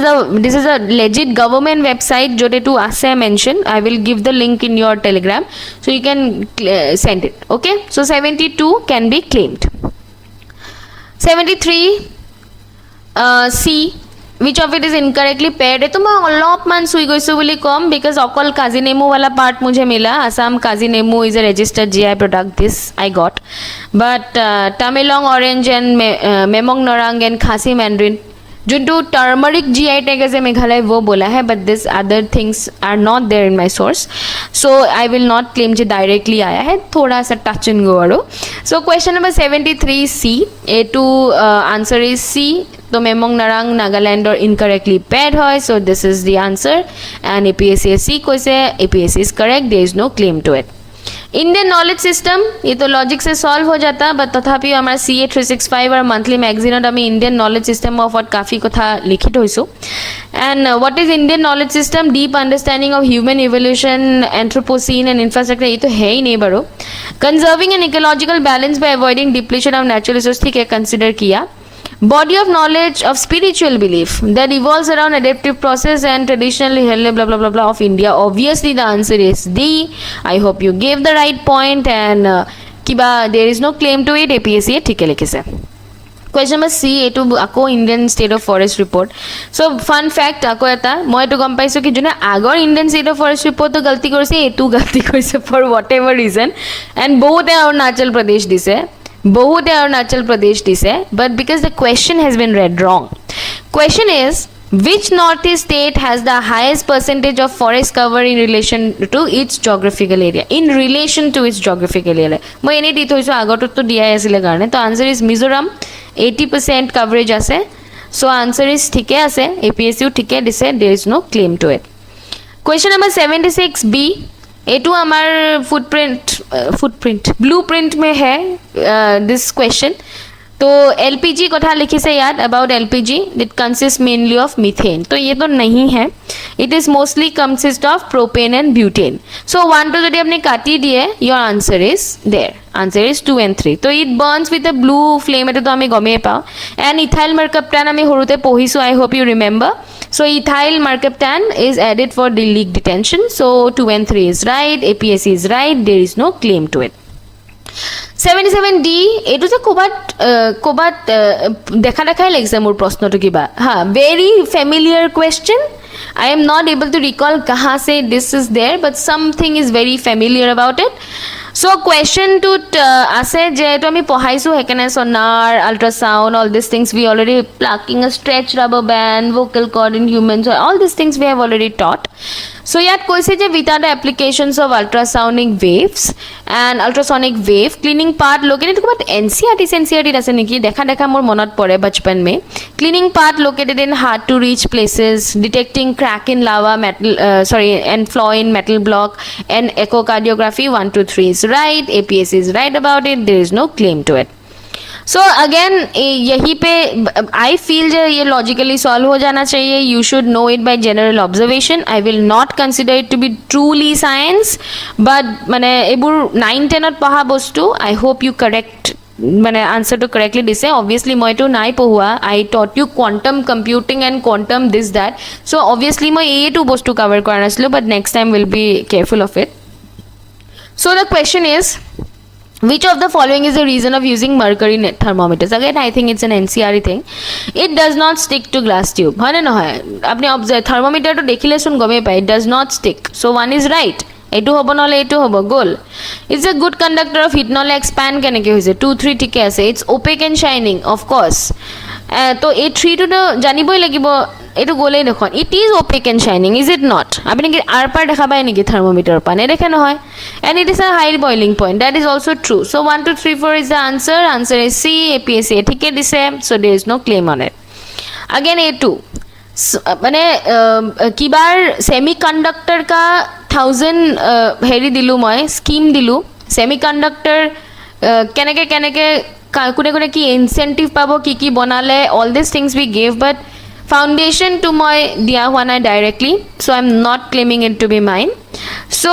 is a legit government website jode to ase mention I will give the link in your telegram so you can send it okay so 72 can be claimed 73 C which of it is incorrectly paired to मैं অলপমান সুই গৈছো বুলি কম because অকল কাজি নেমু वाला part मुझे मिला Assam Kaji Nemu is a registered GI product this I got but Tamelong orange and Memong Norang and Khasi Mandarin जो टर्मरिक GI टैग है मेघालय वो बोला है but this other things are not there in my source so I will not claim J directly आया है थोड़ा सा touch and go वालो so question number 73 C A to answer is C तो मेमोंग नरांग नागालैंड और incorrectly paired है so this is the answer and APSC C कोई से APSC is correct there is no claim to it. Indian knowledge system ये तो logic से solve हो जाता but तथापि हमारा CA 365 और मंथली मैगजीनत आमी इंडियन नॉलेज सिस्टम ऑफ काफी कथा लिखित होइसो and what is Indian knowledge system deep understanding of human evolution anthropocene and infrastructure ये तो है ही नहीं बरो conserving an ecological balance by avoiding depletion of natural resource ठीक है कंसीडर किया body of knowledge of spiritual belief that evolves around adaptive process and traditionally held blah blah blah blah of India. Obviously the answer is D. I hope you gave the right point and kiba there is no claim to it. APSC thike likhise. Question number C, etu ako Indian State of Forest report. So fun fact ako eta moi etu gom paiso ki jone agor Indian State of Forest report to galti korise, etu galti korise for whatever reason, and bohote Arunachal Pradesh dise, bohote Arunachal Pradesh dise, but because the question has been read wrong. Question is, which northeast state has the highest percentage of forest cover in relation to its geographical area? In relation to its geographical area. Moi ene dit hoiso agotut to dia asile karone. To answer is Mizoram. 80% coverage ase. So answer is thike ase. APSC thike dise. There is no claim to it. Question number 76B. एटू हमार footprint blueprint में है this question. तो LPG कथा लिखी से याद about LPG it consist mainly of methane. तो ये तो नहीं है, it is mostly consist of propane and butane. So 1 2 यदि आपने काटी दिए your answer is there. Answer is 2 and 3. तो it burns with a blue flame एटो तो आमी गमे पाओ. एंड इथाइल मार्कप्टान आमी हरुते पढिसु. I hope you remember. So ethyl mercaptan is added for the leak detention. So 2 and 3 is right. APSC is right. There is no claim to it. 77D etu je kobat dekha dekhai legise mor proshno to kiba ha very familiar question. I am not able to recall kahan se this is there, but something is very familiar about it. So question to ase je to ami pohaisu hekane sonar, ultrasound, all these things we already plucking a stretch rubber band, vocal cord in humans, all these things we have already taught. So yat koise je without the applications of ultrasonic waves and ultrasonic wave cleaning part located kobat NCERT ase niki dekha mor monot pore bachpan mein. Cleaning part located in hard to reach places, detecting crack in lava metal and flaw in metal block, and echocardiography. 1 2 3 is right. APSC is right about it. There is no claim to it. So again यही पे I feel जो ये logically solve हो जाना चाहिए. You should know it by general observation. I will not consider it to be truly science, but মানে এবোৰ 9 10 ত পঢ়া বস্তু. I hope you correct মানে answer to correctly দিছে. Obviously মই তো নাই পঢ়ুৱা. I taught you quantum computing and quantum this that. So obviously মই এইটো বস্তু cover কৰা নাছিলো, but next time will be careful of it. So the question is, which of the following is the reason of using mercury thermometers? Again, I think it's an NCERT thing. It does not stick to glass tube. হয় না নহয়? আপনি observe thermometer to দেখিলে শুন গমে পায়. It does not stick. So 1 is right. এটু হব নহলে এটু হব. গোল. It's a good conductor of heat. নহলে expand কেনেকে হইছে? 2 3 ঠিকে আছে. It's opaque and shining, of course. তো এই 3 to জানিবই লাগিব. এটু গোলেই দেখুন. It is opaque and shining, is it not? আপনি কি আর পার দেখা পায় নাকি থার্মোমিটার পানে? দেখে না হয়. And it is a high boiling point. That is also true. So 1 2 3 4 is the answer. Answer is C. APSC ঠিকই দিছে. So there is no claim on it. Again A2. মানে কিবার সেমিকন্ডাক্টর কা 1000 হেৰি দিলু মই স্কিম দিলু. Semiconductor কেনেকে কেনেকে কোনে কোনে কি ইনসেন্টিভ পাবো কি বনালে, all these things we gave, but foundation to মই দিয়া হোৱা নাই directly, so I'm not claiming it to be mine. So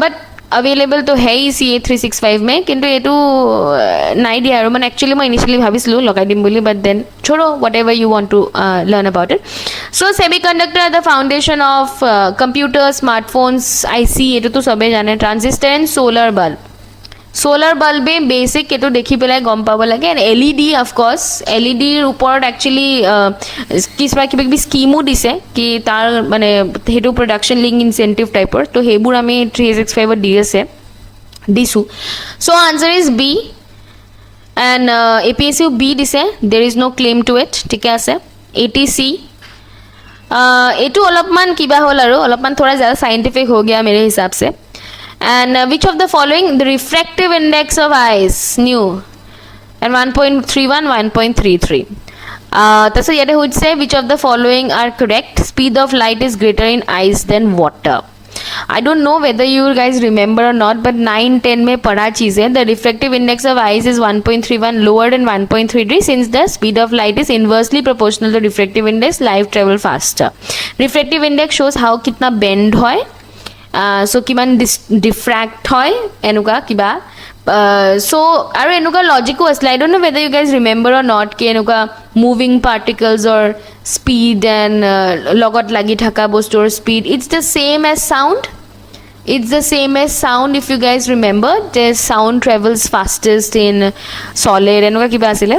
but available to है CA 365 में, किंतु ये तो नहीं दिया है. मैंने actually मैं initially भाविसलू लगा दिम बोली, but then छोड़ो, whatever you want to learn about it. So semiconductor are the foundation of computer, smartphones, IC ये तो सबे जाने. Transistor and solar bulb. Solar bulb में बेसिक ये तो देखी पेलाय गम पाब लगे. एंड एलईडी ऑफ कोर्स एलईडीर ऊपर एक्चुअली किसबा किबा स्कीमो दिसे कि तार माने हेतु प्रोडक्शन लिंक इनसेंटिव टाइपर. तो हेबुर आमी 365 डी আছে দিছু. So answer is B and APSC B दिसे. There is no claim to it. ठीक আছে. ATC एटू অলপমান কিবা হল আৰু অলপমান थोड़ा ज़्यादा साइंटिफिक हो गया मेरे हिसाब से. And which of the following the refractive index of eyes new and 1.31 1.33 so yet would say which of the following are correct. Speed of light is greater in ice than water. I don't know whether you guys remember or not, but 9 10 में पढ़ा चीज़ है. The refractive index of eyes is 1.31 lower than 1.33 since the speed of light is inversely proportional to refractive index. Light travel faster. Refractive index shows how कितना bend होय. So किमान diffract হয় এনেকুৱা কিবা So আৰু এনেকুৱা লজিকো আছিলে I don't know whether you guys remember or not কি এনেকুৱা moving particles or speed and লগত লাগি থকা বস্তুৰ speed it's the same as sound. It's the same as sound if you guys remember. The sound travels fastest in solid এনেকুৱা কিবা আছিলে.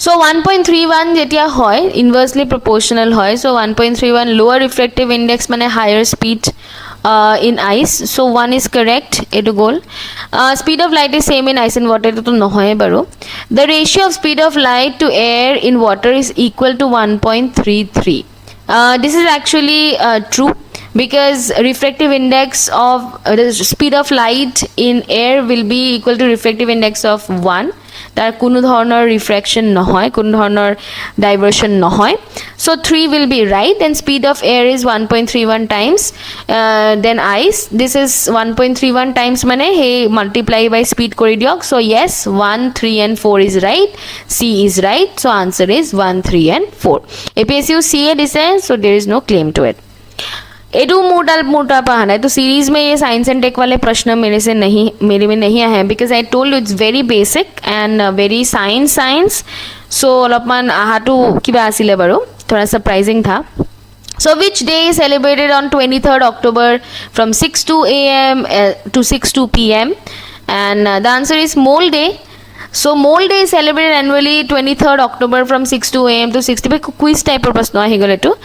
So 1.31 যেতিয়া হয় inversely proportional হয়. So 1.31 lower refractive index মানে higher speed in ice. So 1 is correct. Etu goal. Speed of light is same in ice and water. Etu to nohoy baro. The ratio of speed of light to air in water is equal to 1.33. This is actually true because refractive index of the speed of light in air will be equal to refractive index of 1. তাৰ কোনো ধৰণৰ reflection নহয় কোনো ধৰণৰ ডাইভাৰ্সন নহয় so 3 will be right and speed of air is 1.31 times then ice this is 1.31 times মানে হে multiply by speed কৰি দিয়ক so yes 1 3 and 4 is right C is right so answer is 1 3 and 4 APSU CA दिसे so there is no claim to it edu मोटा पढ़ाना है तो series में ये साइंस एंड टेक वाले प्रश्न मेरे में नहीं आए हैं because I told it's very basic and very science so अलपमान आहाटू किबा आसिले बारो थोड़ा सरप्राइजिंग था So which day is celebrated on 23rd October from 6 a.m. To 6 p.m. and the answer is Mole Day. So Mole Day is celebrated annually 23rd October from 6 a.m. to 6 p.m. Quiz type of प्रश्न आहे गले तो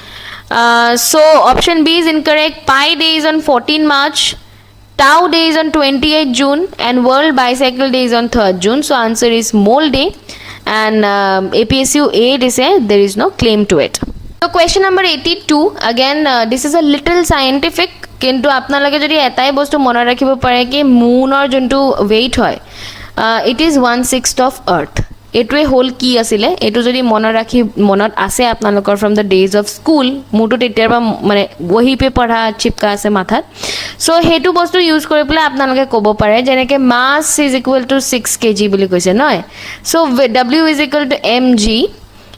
so option B is incorrect. Pi Day is on 14 March, Tau Day is on 28 June and World Bicycle Day is on 3rd June. So answer is Mole Day and APSU A is there is no claim to it. So question number 82 again this is a little scientific কিন্তু আপোনালোকে যদি এটাই বস্তু মনত ৰাখিব পাৰে কি মুনৰ যোনটো weight হয় it is 1/6 of earth এটুৱে whole কি আছিলে এটু যদি মনত আছে আপোনালোকৰ from the days of school Motu তেতিয়াৰ পৰা মানে বহি পে পঢ়া চিপকা আছে মাথাত সো হেতু বস্তু ইউজ কৰি পেলাই আপোনালোকে ক'ব পাৰে যেনেকে mass is equal to 6 kg বুলি কৈছে নহয় so w is equal to mg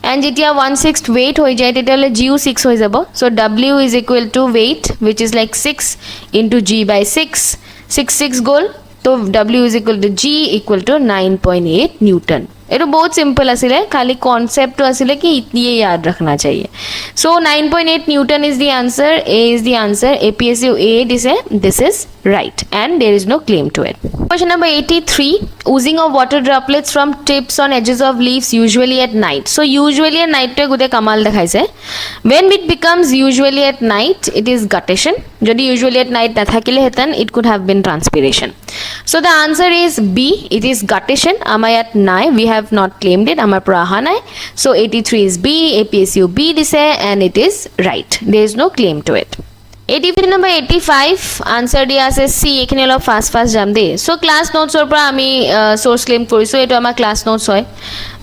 and যেতিয়া 1/6 weight হৈ যায় তেতিয়ালে g 6 হৈ যাব so w is equal to weight which is like 6 into g by 6 6 goal तो W is equal to G equal to 9.8 Newton. एटो बहुत सिंपल आसिले खाली concept आसिले कि ये याद रखना चाहिए so 9.8 Newton is the answer A is the answer APSU A this is right and there is no claim to it. Question number 83 oozing of water droplets from tips on edges of leaves usually at night. So usually at night to gute kamal dekhaise when it becomes usually at night it is guttation jodi usually at night na thakile hetan it could have been transpiration so the answer is B it is guttation amayat nai we have not claimed it amar pura aha nai so 83 is B APSU B dise and it is right there is no claim to it. 85 number 85 answer dia ase C ekhine olo fast jam de so class notes or pura ami source claim koriso eto amar class notes hoy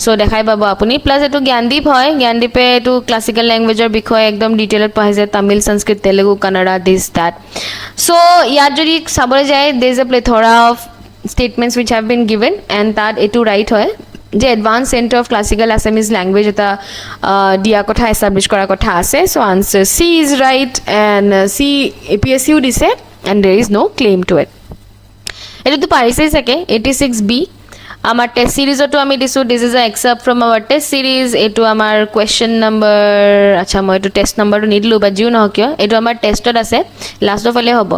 so dekhai pabo apuni plus eto gyandip hoy gyandip e eto classical language or bikhoy ekdom detail paise tamil sanskrit telugu kannada this that so yar jodi sabore jay there is a plethora of statements which have been given and that eto right hoy যে advance centre of classical Assamese language এটা দিয়া কথা establish করা কথা আছে so answer C is right and C APSU দিছে and there is no claim to it এটা তো পারিছেই থাকে 86 বি আমার টেস্ট সিরিজতো আমি দিছো this is a except from our test series এটো আমার কোয়েশ্চন নাম্বার আচ্ছা মই এটো টেস্ট নাম্বারটো নিদিলো বা জিও নহ কিয় এটো আমার টেস্টত আছে লাস্ট অফ হলে হ'ব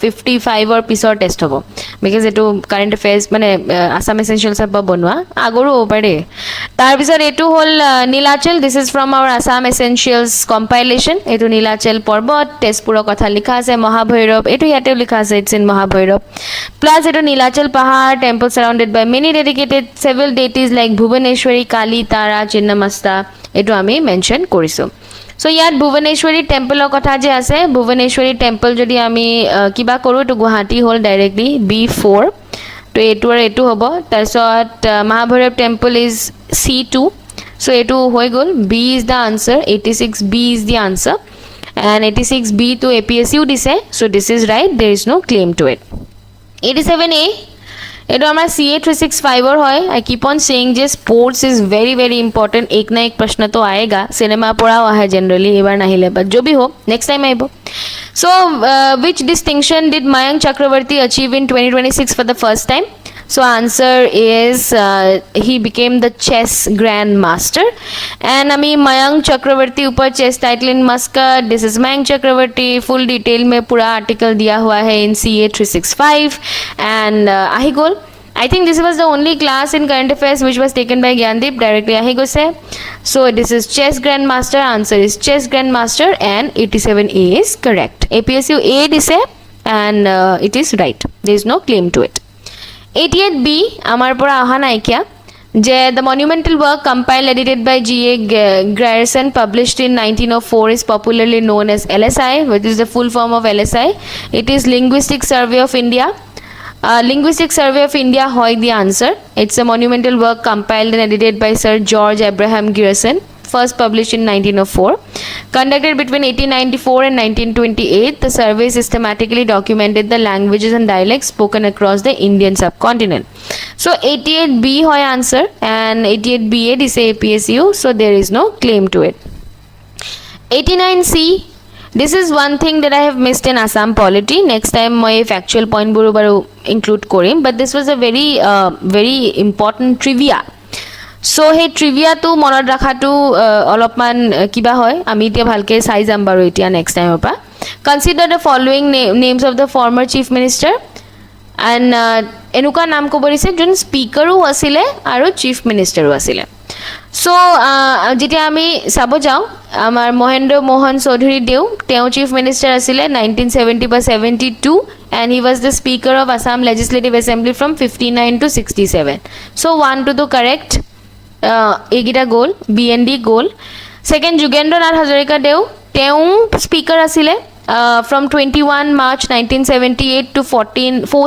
55 অর পিছৰ টেস্ট হ'ব বিকজ এটো কাৰেন্ট অ্যাফেয়াৰ্স মানে আসাম এসেনশিয়ালস অফ বনোৱা আগৰো হ'ব পাৰে তাৰ পিছত এটো হল Nilachal this is from our Assam essentials compilation এটো নীলাচল পৰ্বত তেজপুৰৰ কথা লিখা আছে মহাভৈৰৱ এটো ইয়াতেও লিখা আছে ইটস ইন মহাভৈৰৱ প্লাস এটো নীলাচল পাহাড় temple surrounded by many dedicated several deities like Bhuvaneshwari, Kali, Tara, Chinnamasta eto ami mention korisu so yat Bhuvaneshwari temple kotha je ase Bhuvaneshwari temple jodi ami kiba koru to Guwahati hol directly B4 to etu hobo tarsot Mahabhairav temple is C2 so etu hoi gol B is the answer 86 B is the answer and 86 B to APSU dise so this is right there is no claim to it. 87A এটো আমাৰ CA 365 और হয় I keep on saying যে sports is very very important एक ना एक प्रश्न तो आएगा सिनेमा पढ़ाओ है जनरली এবাৰ নাহিলে but जो भी हो next time आइबो so which distinction did Mayank Chakravarti achieve in 2026 for the first time So answer is he became the chess grandmaster. And ami Mayank Chakravarti upar chess title in Muscat. This is Mayank Chakravarti. Full detail mein pura article diya hua hai in CA 365. And ahi gol. I think this was the only class in current affairs which was taken by Gyandeep directly ahi gose. So this is chess grandmaster. Answer is chess grandmaster and 87A is correct. APSU A dise and it is right. There is no claim to it. 88B amar pora aha naikia je the monumental work compiled edited by G.A. Grierson published in 1904 is popularly known as LSI, which is the full form of LSI. It is Linguistic Survey of India. Linguistic Survey of India hoy the answer. It's a monumental work compiled and edited by Sir George Abraham Grierson, first published in 1904. Conducted between 1894 and 1928, the survey systematically documented the languages and dialects spoken across the Indian subcontinent. So 88B hoy answer and 88BA is APSU, so there is no claim to it. 89C, this is one thing that I have missed in Assam polity. Next time my factual point buru baru include korim, but this was a very important trivia. So hey trivia to monot rakhato olopman kiba hoy ami etia bhalke sai jam baru etia next time opa. Consider the following names of the former chief minister and enuka naam ko borise jun speaker u asile aru chief minister u asile. So jetia ami sabo jao amar Mohendra Mohan Chaudhary Deu teo chief minister asile 1970 by 72 and he was the speaker of Assam Legislative Assembly from 59 to 67. So 1 to the correct egita goal BND goal. Second Jugendra Nath Hazarika Deu teo speaker asile from 21 March 1978 to 4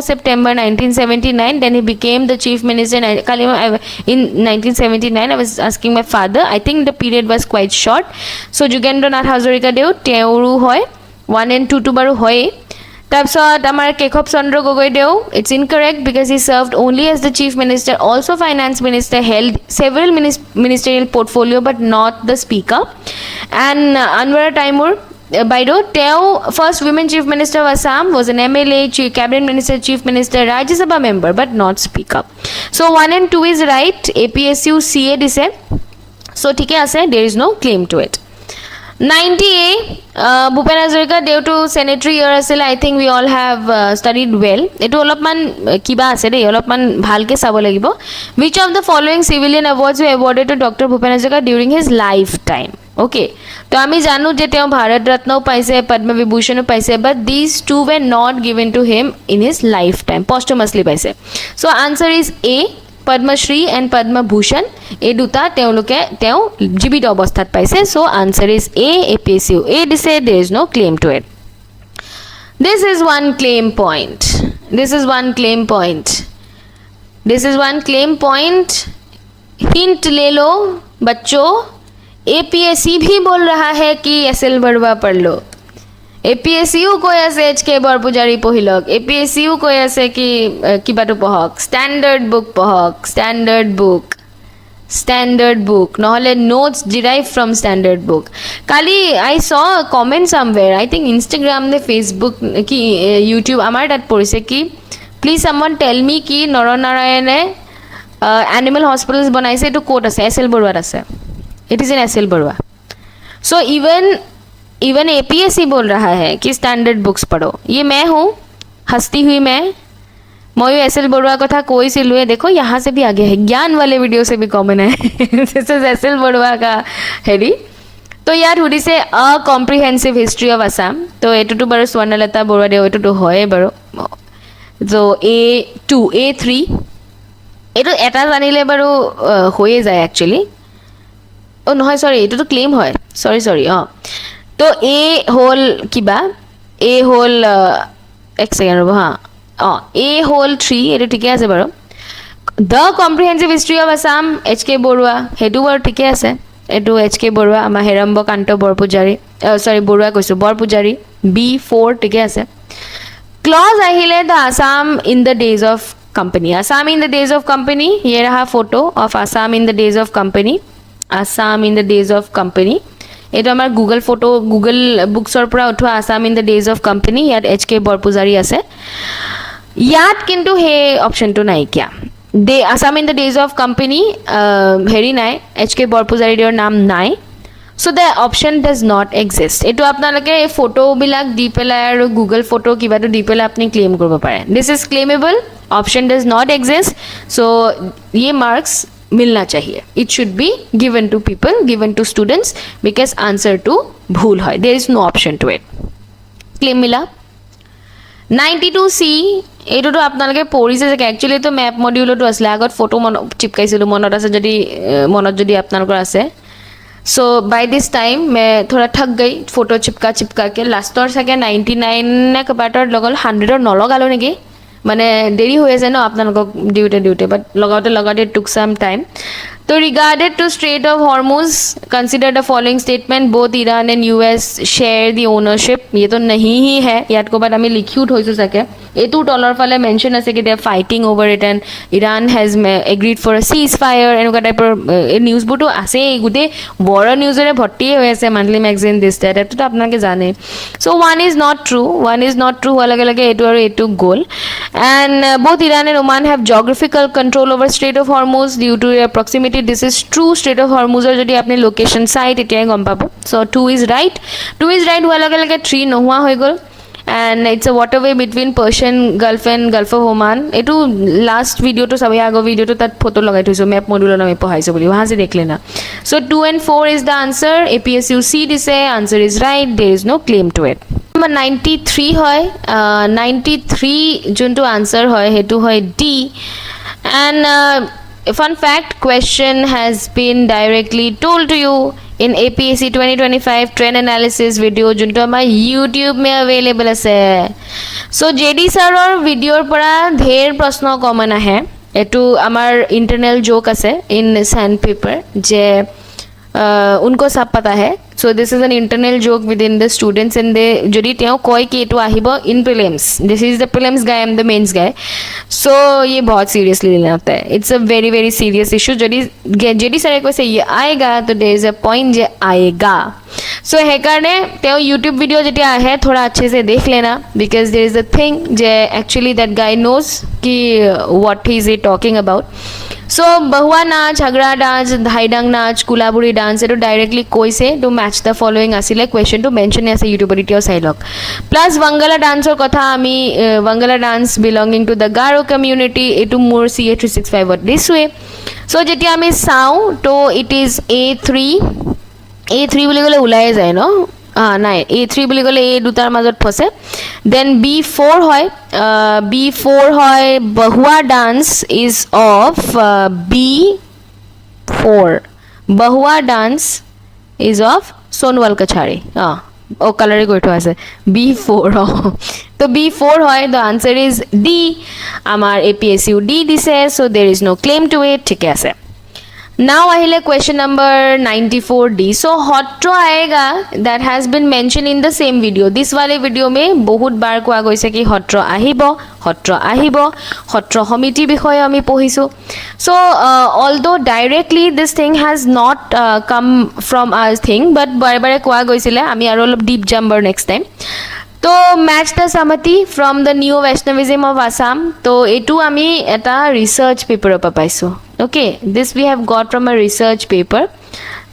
September 1979. Then he became the chief minister in 1979. I was asking my father. I think the period was quite short. So Jugendra Nath Hazarika Deu teoru hoy 1 and 2 to baru hoy. Tapsot amar Kekhop Chandra Gogoi Deu, it's incorrect because he served only as the chief minister, also finance minister, held several ministerial portfolio but not the speaker. And Anwar Taimur Baido Teo, first women chief minister of Assam, was an MLA, cabinet minister, chief minister, Rajya Sabha member but not speaker. So 1 and 2 is right. APSU CA dise. So thike ase, there is no claim to it. 90A Bhupen Hazarika due to sanitary year asile. I think we all have studied well. Etu olopman kiba ase de olopman bhalke sabo lagibo. Which of the following civilian awards were awarded to Dr. Bhupen Hazarika during his lifetime? Okay, to ami janu je teo Bharat Ratna paise, Padma Vibhushan paise, but these two were not given to him in his lifetime, posthumously paise. So answer is A, Padma Shri and Padma Bhushan. E duta teoloke teo jibit obosthat paise. So answer is A, APSU A dise, there is no claim to it. This is one claim point. This is one claim point. This is one claim point. Hint ले लो बच्चों. APSC भी बोल रहा है कि SL बड़वा पढ़ लो. APSU কৈ আছে HK বৰপূজাৰী পঢ়িলক. APSU কৈ আছে কি কিবাটো পঢ়ক, স্ট্যান্ডার্ড বুক নহলে notes derived from standard book. Kali I saw a comment somewhere, I think Instagram ne Facebook ki YouTube আমার তাত পড়িছে কি please someone tell me কি নৰনাৰায়ণে animal hospitals বনাইছে, এটো কোট আছে SL বৰুৱাত আছে. It is in SL Barua. So even APSC बोल रहा है कि स्टैंडर्ड बुक्स पढ़ो. ये मैं हूँ, हंसती हुई मैं SL बड़ुआ कथा कोई सिलुए. देखो यहाँ से भी आगे है, ज्ञान वाले वीडियो से भी कॉमन है. दिस इज SL बड़ुआ का हेडी. तो यार hoodie say a comprehensive history of Assam. तो एटुटु बारो स्वर्णलता बरुवा देव एटुटु होय बारो. तो A2 A3 एटु एटा जानिले बारो होये जाय एक्चुअली. ओ নহয় सॉरी एटुटु क्लेम होय. सॉरी तो A होल किबा A होल एक सेकेंड रब हाँ A होल 3 एटु ठीके আছে বাৰু. The comprehensive history of Assam HK Barua হেতু বাৰু ঠিকে আছে. এটু HK বৰুৱা আমাৰ হেৰম্ব কান্ত বৰপূজাৰী সৰি বৰুৱা কৈছো বৰপূজাৰী B4 ঠিকে আছে. ক্লজ আহিলে the Assam in the days of company. Assam in the days of company. ये रहा photo of Assam in the days of company. Assam in the days of company. এইটো আমাৰ গুগল ফটো গুগল বুকছৰ পৰা উঠোৱা Assam in the days of company. ইয়াত HK Borpujari আছে. ইয়াত কিন্তু হে অপশনটো নাইকিয়া দে Assam in the days of company হেৰি নাই HK বৰপূজাৰীৰ নাম নাই so the option does not exist etu apnalake photo bilak di pelai aru google photo kiba to di pelai apni claim koribo pare this is claimable option does not exist so ye marks milna chahiye it should be given to people given to students because answer to bhul hoy there is no option to it claim mila 92C etu to apnalake porise je actually to map module to asle agot photo mon chipkaisilu monot ase jodi monot jodi apnalokor ase so by this time मैं थोड़ा थक गई photo चिपका के last और सके 99 ने कपाटर लगल 100 और नलगालो नेকি মানে দেৰি হৈ আছে ন আপোনালোকক ডিউটে বাট লগাওতে took some time so regarded to Strait of Hormuz consider the following statement both Iran and US share the ownership ये तो नहीं ही है ইয়াত কোবাত আমি লিখিও থৈছো সকে এটু তলৰ ফালে মেনশন আছে কি they are fighting over it and Iran has agreed for a ceasefire এনেকুৱা টাইপৰ নিউজ বুটো আছে গুতে বড় নিউজৰে ভৰ্তি হৈ আছে মান্থলি ম্যাগাজিন দিস দ্যাট এটো আপোনালোকে জানে so one is not true লগে লগে এটু আৰু এটু গোল and both Iran and Oman have geographical control over Strait of Hormuz due to their proximity this is true Strait of Hormuz or jodi apni location site etia gom pabo so 2 is right howa lage lage 3 nohua hoy gol and it's a waterway between Persian Gulf and Gulf of Oman etu last video to sabai ago video to tat photo lagai thoiso map module na me pohaiso boli wahan se dekh lena so 2 and 4 is the answer APSC C dise answer is right there is no claim to it number 93 hoy 93 junto answer hoy hetu hoy D and fun fact question has been directly told to you in APSC 2025 trend analysis video junto amar YouTube mein available ase so JD sir or video pora dher prashno common ahe etu amar internal joke ase in sandpaper je उनको सब पता है so this is an internal joke within the students and they jodi teo koi ki etu ahibo in prelims this is the prelims guy I am the mains guy so ye bahut seriously lena hota hai it's a very very serious issue jodi sir ko se ye aayega to there is a point je aayega so he karne teo YouTube video jeti ahe thoda acche se dekh lena because there is a thing je actually that guy knows ki what is he talking about so bahua naach hagra dance dhaidang naach kulaburi dance eto directly koise to match the following asile question to mention as a YouTube video sailok plus wangala dance or kotha ami wangala dance belonging to the Garo community etu more CA365 what this way so jeti ami sao to it is A3 বুলি গলে উলাই যায় ন নাই A3 বুলি গলে A দুটাৰ মাজত ফসে then B4 হয় bahua dance is of B4 bahua dance is of Sonwal Kachari ও কালারে কইটো আছে B4 তো B4 হয় the answer is D আমার APSC D দিছে so there is no claim to it ঠিক আছে now ahile question number 94D so hotro aayega that has been mentioned in the same video this wale video mein bahut bar koa goise ki hotro ahibo hotro homiti bishoye ami pohisu so although directly this thing has not come from our thing but bare bare koa goisile ami aro olop deep jumper next time तो match the samati from the new Vaishnavism of Assam तो etu ami eta research paper pa paiso okay this we have got from a research paper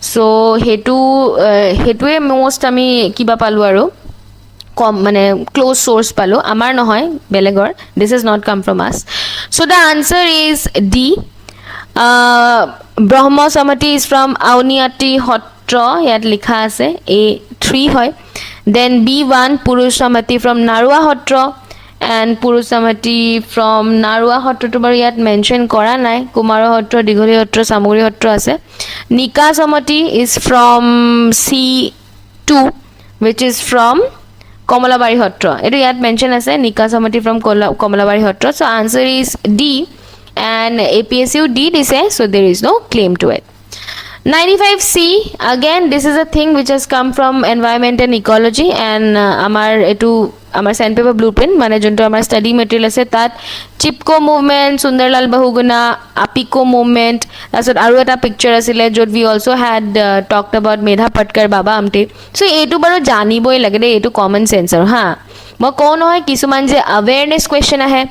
so hetue most ami kiba palu aro kom mane close source palo amar nohoy belegor this has not come from us so the answer is D Brahma samati is from Auniati Hotra yat likha ase A3 hoy then B1 Purushamati from Narua Hotra and Purushamati from Narua Hotra to bar yat mention kora nai Kumara Hotra Digori Hotra Samuri Hotra ase Nika Samati is from C2 which is from Komalabari Hotra etu yat mention ase Nika Samati from Komalabari Hotra so answer is D and APSC D dise so there is no claim to it 95C again this is a thing which has come from environment and ecology and amar sandpaper blueprint mane jonto amar study material ase tat chipko movement Sundarlal Bahuguna apiko movement asot aru eta picture asile jot we also had talked about Medha Patkar Baba Amte so etu baro janiboi lage de etu common sense ha mo kono hoy kisuman je awareness question ahe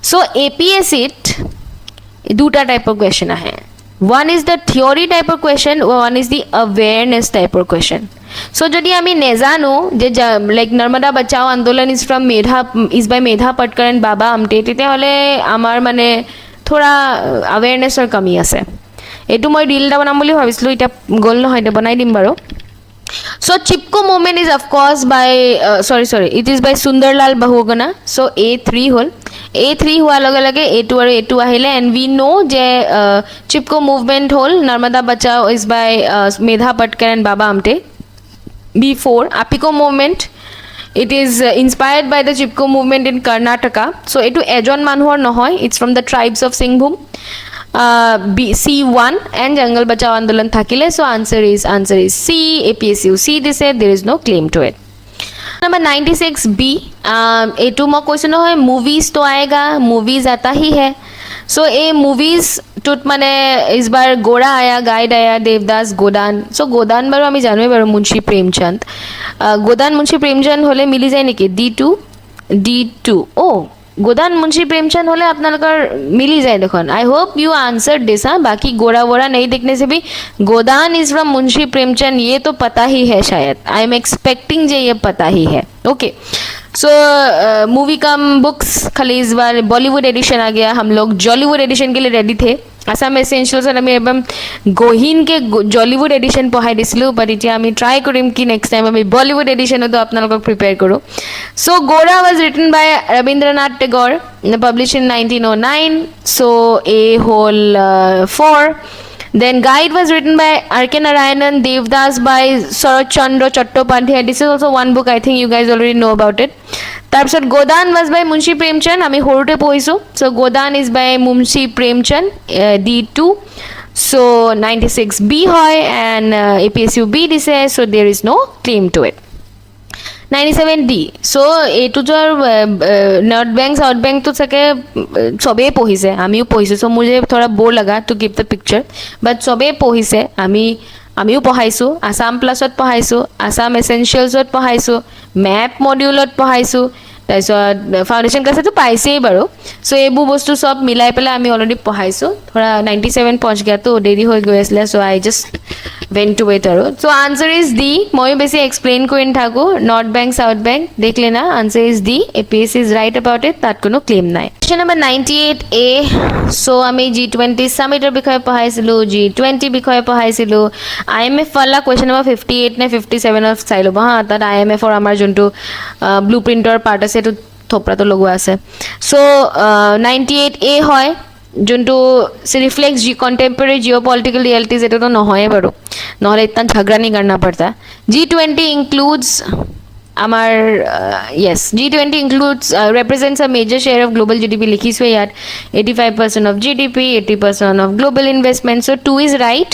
So APSC দুটা টাইপৰ question আহে one is the theory type of question, one is the awareness type of question. So যদি আমি নেজানো যে like Narmada বাচাও আন্দোলন is by মেধা Patkar and বাবা আমটে তেতিয়াহ'লে আমাৰ মানে থোৰা awarenessৰ কমি আছে এটো মই ৰিল এটা বনাম বুলি ভাবিছিলো এটা গোল নহয় এটা বনাই দিম বাৰু So Chipko movement is of course by it is by Sundarlal Bahuguna. So A3 hol A3 हुआ लगे लगे A2 और A2 আহিলে and we know যে Chipko movement hol Narmada Bachao is by Medha Patkar and Baba Amte. B4 Apiko movement it is inspired by the Chipko movement in Karnataka. So etu ejon manhor nohoy it's from the tribes of Singhbhum. C1 and Jangal Bachao Andolan thakile so answer is C APSU C they said there is no claim to it. Number 96B A2 mo question hoy movies to aayega movies aata hi hai so a movies tut mane is bar Gora aya guide aya Devdas Godan so Godan baru ami janoi baru Munshi Premchand Godan Munshi Premchand hole mili jay niki D2 oh Godan Munshi Premchand hole apnalokar mili jay dekhon I hope you answered this ha baki gora wora nahi dekhne se bhi Godan is from Munshi Premchand ye to pata hi hai shayad I am expecting je ye pata hi hai okay so movie come books खाली इस बार Bollywood addition आ गया हम लोग Jollywood addition के लिए ready थे Assam essentials আমি এবাৰ গহিনকে Jollywood edition পঢ়াই দিছিলো বাট এতিয়া আমি ট্ৰাই কৰিম কি নেক্সট টাইম আমি বলিউড এডিশনটো আপোনালোকক প্ৰিপেয়াৰ কৰো সো গোৰা was written by Rabindranath Tagore published in 1909 so a whole 4 Then Guide was written by R.K. Narayanan, Devdas by Sarat Chandra Chattopadhyay. This is also one book I think you guys already know about it. Tarpisot Godan was by Munshi Premchand. Ami horte poisu. So Godan is by Munshi Premchand. D2. So 96B hoy and APSU B dise. So there is no claim to it. 97D so এটো জৰ north bank south bank তো সকে সবে পঢ়িছে আমিও পঢ়িছো so মুজে থোড়া bore লাগা to give the picture বাট সবে পঢ়িছে আমিও পঢ়াইছো আসাম প্লাসত পঢ়াইছো আসাম এসেনশিয়ালছত পঢ়াইছো ম্যাপ মডিউলত পঢ়াইছো তাৰপিছত ফাউন্ডেশন ক্লাসটো পাইছেই বাৰু সো এইবু বস্তু সব মিলাই পেলাই আমি অলৰেডি পঢ়াইছো থোড়া 97 পहुंच गया তো দেৰি হৈ গৈ আছিল so I just went to it aro so answer is D moi basi explain koin thaku north bank south bank dekhle na answer is D APSC is right about it tat kono claim nai question number 98A so ami G20 summit er bikhoye pahaisilu G20 bikhoye pahaisilu IMF wala question number 58 ne 57 of sailo ha tat IMF or amar jontu blueprint or part ase to thopra to logwa ase so 98A hoy যোনটো reflects contemporary geopolitical realities এটা তো নহয় বাৰু নহলে ইতনা ঝগড়া नहीं करना पड़ता G20 includes our yes G20 includes represents a major share of global GDP লিখিছো ইয়াত 85% of GDP 80% of global investment so 2 is right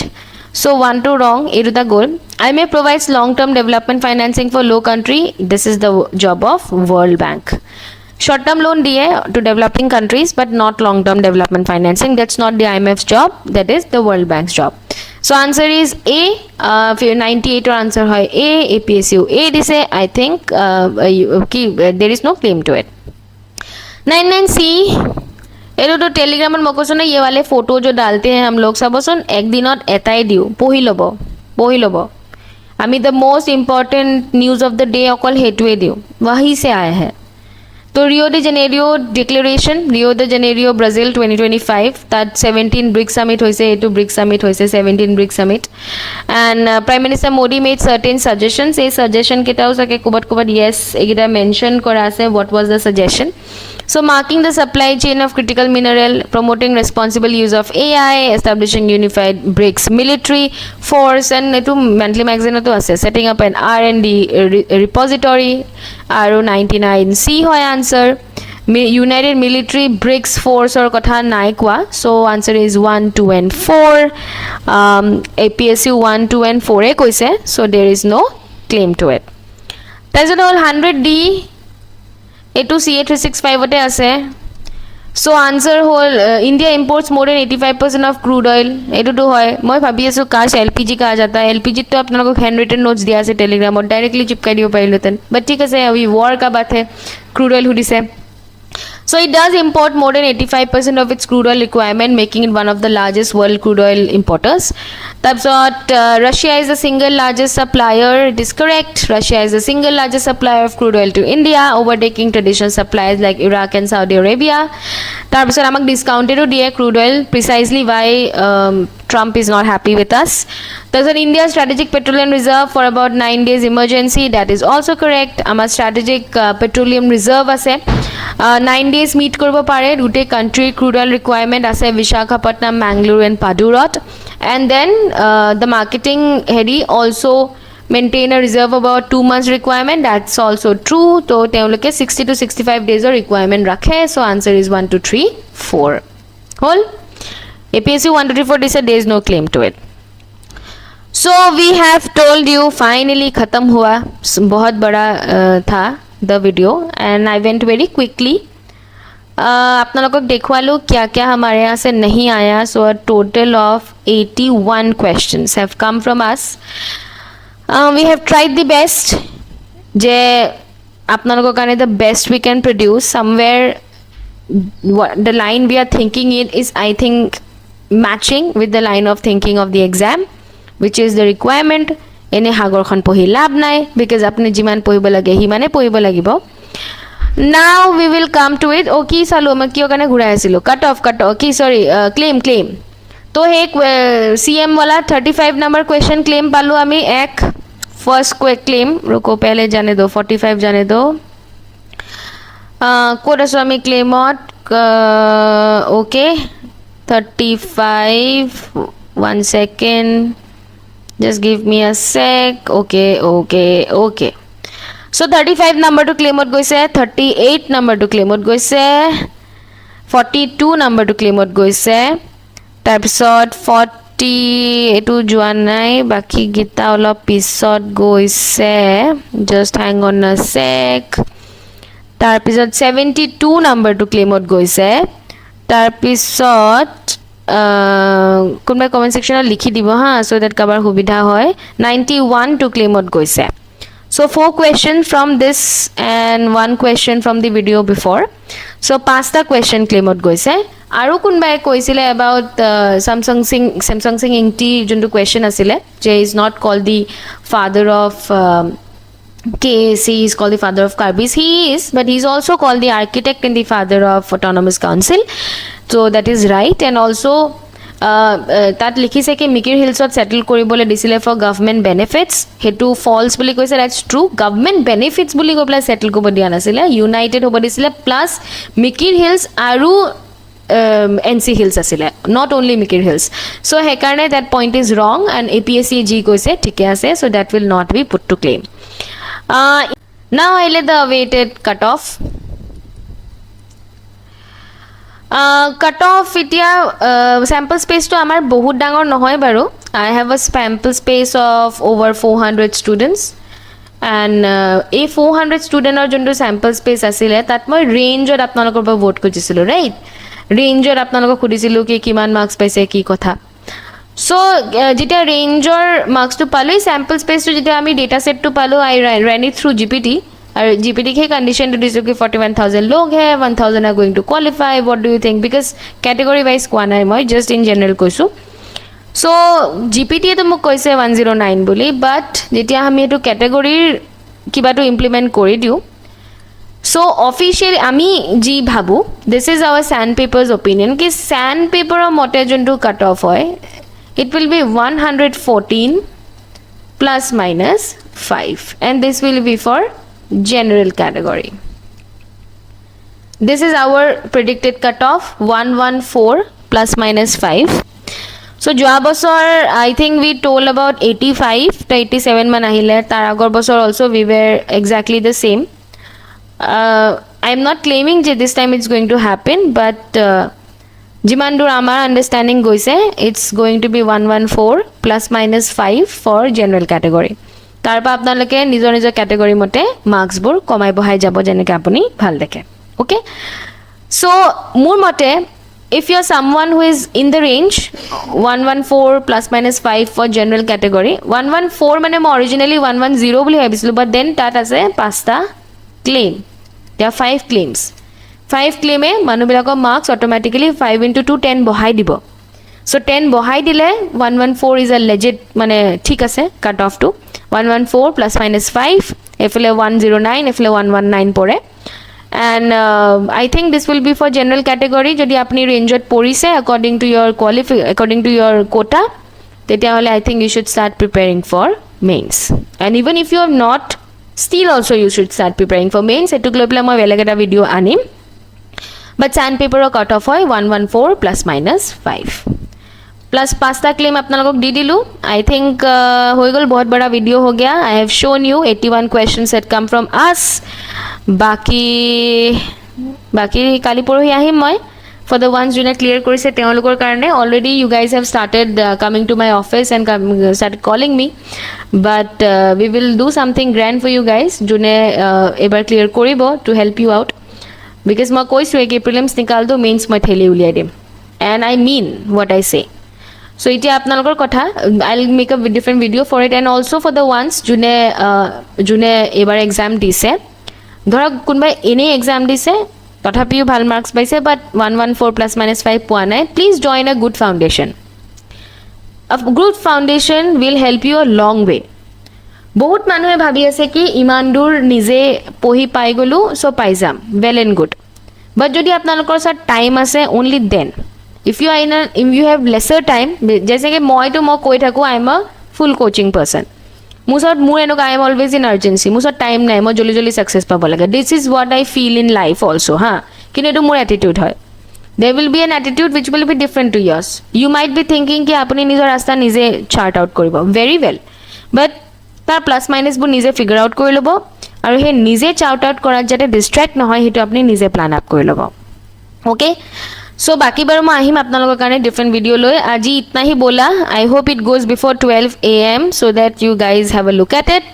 so 1 to wrong etu the goal IMF provides long term development financing for low country this is the job of World Bank short term loan diye to developing countries but not long term development financing that's not the IMF's job that is the World Bank's job so answer is A 98 or answer hoy A APSU A dise I think there is no claim to it 99C এটো তো টেলিগ্রামত মকছনে ये वाले photo जो डालते हैं हम लोग सबसन एक दिनत এটাই দিও পঢ়ি লব আমি the most important news of the day অকল হেতুৱে দিও वही से आया है तो Rio de Janeiro declaration Rio de Janeiro Brazil 2025 that 17 BRICS summit hoise etu BRICS summit hoise 17 BRICS summit and Prime Minister Modi made certain suggestions a suggestion ketao sake kubat yes egita mention kora ase what was the suggestion so marking the supply chain of critical mineral promoting responsible use of AI establishing unified BRICS military force and etu monthly magazine to ase setting up an R&D repository aro 99C hoy answer United Military BRICS Force or kotha nai kwa so answer is 1 2 and 4 APSU 1 2 and 4 e koise so there is no claim to it that's all 100D etu CA365 ote ase so answer whole India imports more than 85% of crude oil etu to hoy moi bhabi asu kash LPG ka aa jata LPG to apnalok handwritten notes dia ase telegram or directly chipkai dibo pariluten but thik ase abhi war ka baat hai crude oil hudise So it does import more than 85% of its crude oil requirement, making it one of the largest world crude oil importers. Russia is the single largest supplier. It is correct. Russia is the single largest supplier of crude oil to India, overtaking traditional suppliers like Iraq and Saudi Arabia. Tarpisot amak discounted diye crude oil, precisely why Trump is not happy with us. There's an India strategic petroleum reserve for about 9 days emergency. That is also correct. Amar strategic petroleum reserve ase 9 days meet korbo pare gute country crude oil requirement ase Visakhapatnam, Mangalore and Padurot. And then the marketing heady also maintain a reserve about 2 months requirement. That's also true. So teoloke 60 to 65 days of requirement rakhe. So answer is 1 2 3 4 whole. APSC 1 2 3 4 they said there is no claim to it. So we have told you finally khatam hua, bahut bada tha the video and I went very quickly. আপোনালোকক দেখুৱালো क्या क्या हमारे यहाँ से नहीं आया. So a total of 81 questions have come from us. We have tried the best যে আপোনালোকৰ কাৰণে the best we can produce. Somewhere the line we are thinking it is I think matching with the line of thinking of the exam, which is the requirement. এনে সাগৰখন পঢ়ি লাভ নাই because আপুনি যিমান পঢ়িব লাগে সিমানে পঢ়িব লাগিব. Now we will come to it. কি চালো মই কিয় কাৰণে ঘূৰাই আছিলো cut off কি sorry claim তো হে CM वाला 35 number question claim পালো আমি এক first claim रुको पहले जाने दो 45 जाने दो কোড আছো আমি claimত okay 35 1 second. Just give me a sec. Okay. So 35 number to claim out goise, 38 number to claim out goise, 42 number to claim out goise. Tarpisot 40 etu joan nai baki gita olop pisot goise. Just hang on a sec. Tarpisot 72 number to claim out goise. Tarpisot কোনবাই comment সেকশনত লিখি দিব হা so that কাবাৰ সুবিধা হয় 91 to claim out গৈছে. So 4 questions from this and 1 question from the video before. So 5টা question claim out গৈছে. আৰু কোনবাই কৈছিলে about Samsung Singh Ingti যোনটো question আছিলে যে is not called the father of KAC, is called the father of Karbis. He is, but he is also called the architect and the father of Autonomous Council. So that is right. And also তাত লিখিছে কি Mikir হিলছত settle কৰিবলৈ দিছিলে for government benefits. হেতু ফলছ বুলি কৈছে. That's true. Government benefits বুলি কৈ পেলাই সেটেল কৰিব দিয়া নাছিলে. ইউনাইটেড হ'ব দিছিলে প্লাছ মিকিৰ হিলছ আৰু NC হিলছ আছিলে, not only Mikir hills. So' সেইকাৰণে that point is wrong and APSC যি কৈছে ঠিকে আছে. So' that will not be put to claim. Now I let the awaited cut off. Cut off এতিয়া sample space to আমাৰ বহুত ডাঙৰ নহয় বাৰু. I have a sample space of over 400 students and এই 400 studentৰ যোনটো sample space আছিলে তাত মই ৰেঞ্জত আপোনালোকৰ পৰা ভোট কৰিছিলো ৰাইট. ৰেঞ্জত আপোনালোকক সুধিছিলো কি কিমান মাৰ্কস পাইছে কি কথা. So যেতিয়া ৰেঞ্জৰ মাৰ্কসটো পালো sample space to যেতিয়া আমি ডেটা সেটটো পালো I ran it through GPT. और जीपीटी के कंडीशन टू डिसो कि 41,000 लोग है 1,000 are going to qualify. What do you think because category wise कोआ নাই মই जस्ट इन जनरल কৈছো. सो जीपीटी तो মোক কৈছে 109 বুলি বাট যেতিয়া আমি এটো ক্যাটাগৰিৰ কিবাটো ইমপ্লিমেন্ট কৰি দিও সো অফিশিয়াল আমি জি ভাবু this is our sand papers opinion কি স্যান্ড পেপাৰৰ মতে যোনটো কাট অফ হয় it will be 114 plus minus 5 and this will be for general category. This is our predicted cutoff 114 plus minus 5. So joa bosor I think we told about 85 to 87 man ahile tar agor bosor also we were exactly the same. I am not claiming that this time it's going to happen but jiman dur amar understanding goise it's going to be 114 plus minus 5 for general category. তাৰপা আপোনালোকে নিজৰ নিজৰ category মতে মাৰ্কসবোৰ কমাই বহাই যাব যেনেকৈ আপুনি ভাল দেখে. ওকে সো মোৰ মতে if you are someone who is in the range 114 plus minus 5 for general category 114 মানে মই originally 110 বুলি ভাবিছিলো but then তাত আছে 5টা claim. There are 5 claims. 5 ক্লেমে মানুহবিলাকৰ মাৰ্কছ অট'মেটিকেলি 5 into 2 10 বহাই দিব সো 10 বহাই দিলে 114 ইজ আ লেজিট মানে ঠিক আছে cut off to 114 plus minus 5 এফালে 109 এফালে 119 পৰে and I think this will be for general category যদি আপনি রেঞ্জত পৰিছে according to your quota তেতিয়া হলে I think you should start preparing for mains and even if you are not still also you should start preparing for mains এটুক লৈ পেলাই মই বেলেগ এটা ভিডিও আনিম but sandpaper cut off হয় 114 plus minus 5 plus pasta claim আপোনালোকক দি দিলো I think হৈ গল বহুত বড়া ভিডিও हो गया I have shown you 81 questions that come from us বাকি কালি পৰহি আহিম মই for the ones june clear কৰিছে তেওঁলোকৰ কাৰণে already you guys have started coming to my office and started calling me but we will do something grand for you guys june এবাৰ clear কৰিব to help you out because মই কৈছো কি prelims নিকাল দো mains মই ঠেলি উলিয়াই দিম and I mean what I say so এতিয়া আপোনালোকৰ কথা I'll make a different video for it and also for the ones june এবাৰ exam দিছে ধৰক কোনবাই এনে exam দিছে তথাপিও ভাল মাৰ্কস পাইছে বাট 114 প্লাস মাইনাস 5 পোৱা নাই please join a good foundation a good foundation will help you a long way বহুত মানুহে ভাবি আছে কি ইমান দূৰ নিজে পঢ়ি পাই গলো সো পাই যাম well and good but যদি আপোনালোকৰ সাথ টাইম আছে only then if you have lesser time जैसे कि মই কৈ থাকো I am a full coaching person মোৰ এনেকুৱা I am always in urgency মোৰ টাইম নাই মই জলদি সাকসেস পাব লাগে this is what I feel in life also ha কিন্তু এটো মোৰ attitude হয় there will be an attitude which will be different to yours you might be thinking ki apuni nijor rasta nije chart out koribo very well but tar plus minus bu nije figure out kori lobo aru he nije chart out korar jate distract nohoy hetu apni nije plan up kori lobo okay so baki bar ma ahim apnalogor karone different video loi aji itna hi bola I hope it goes before 12 am so that you guys have a look at it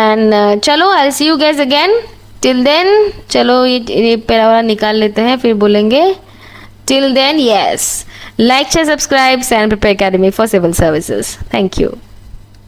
and chalo I'll see you guys again till then chalo ye pera wala nikal lete hain fir bolenge till then yes like share subscribe and prepare academy for civil services thank you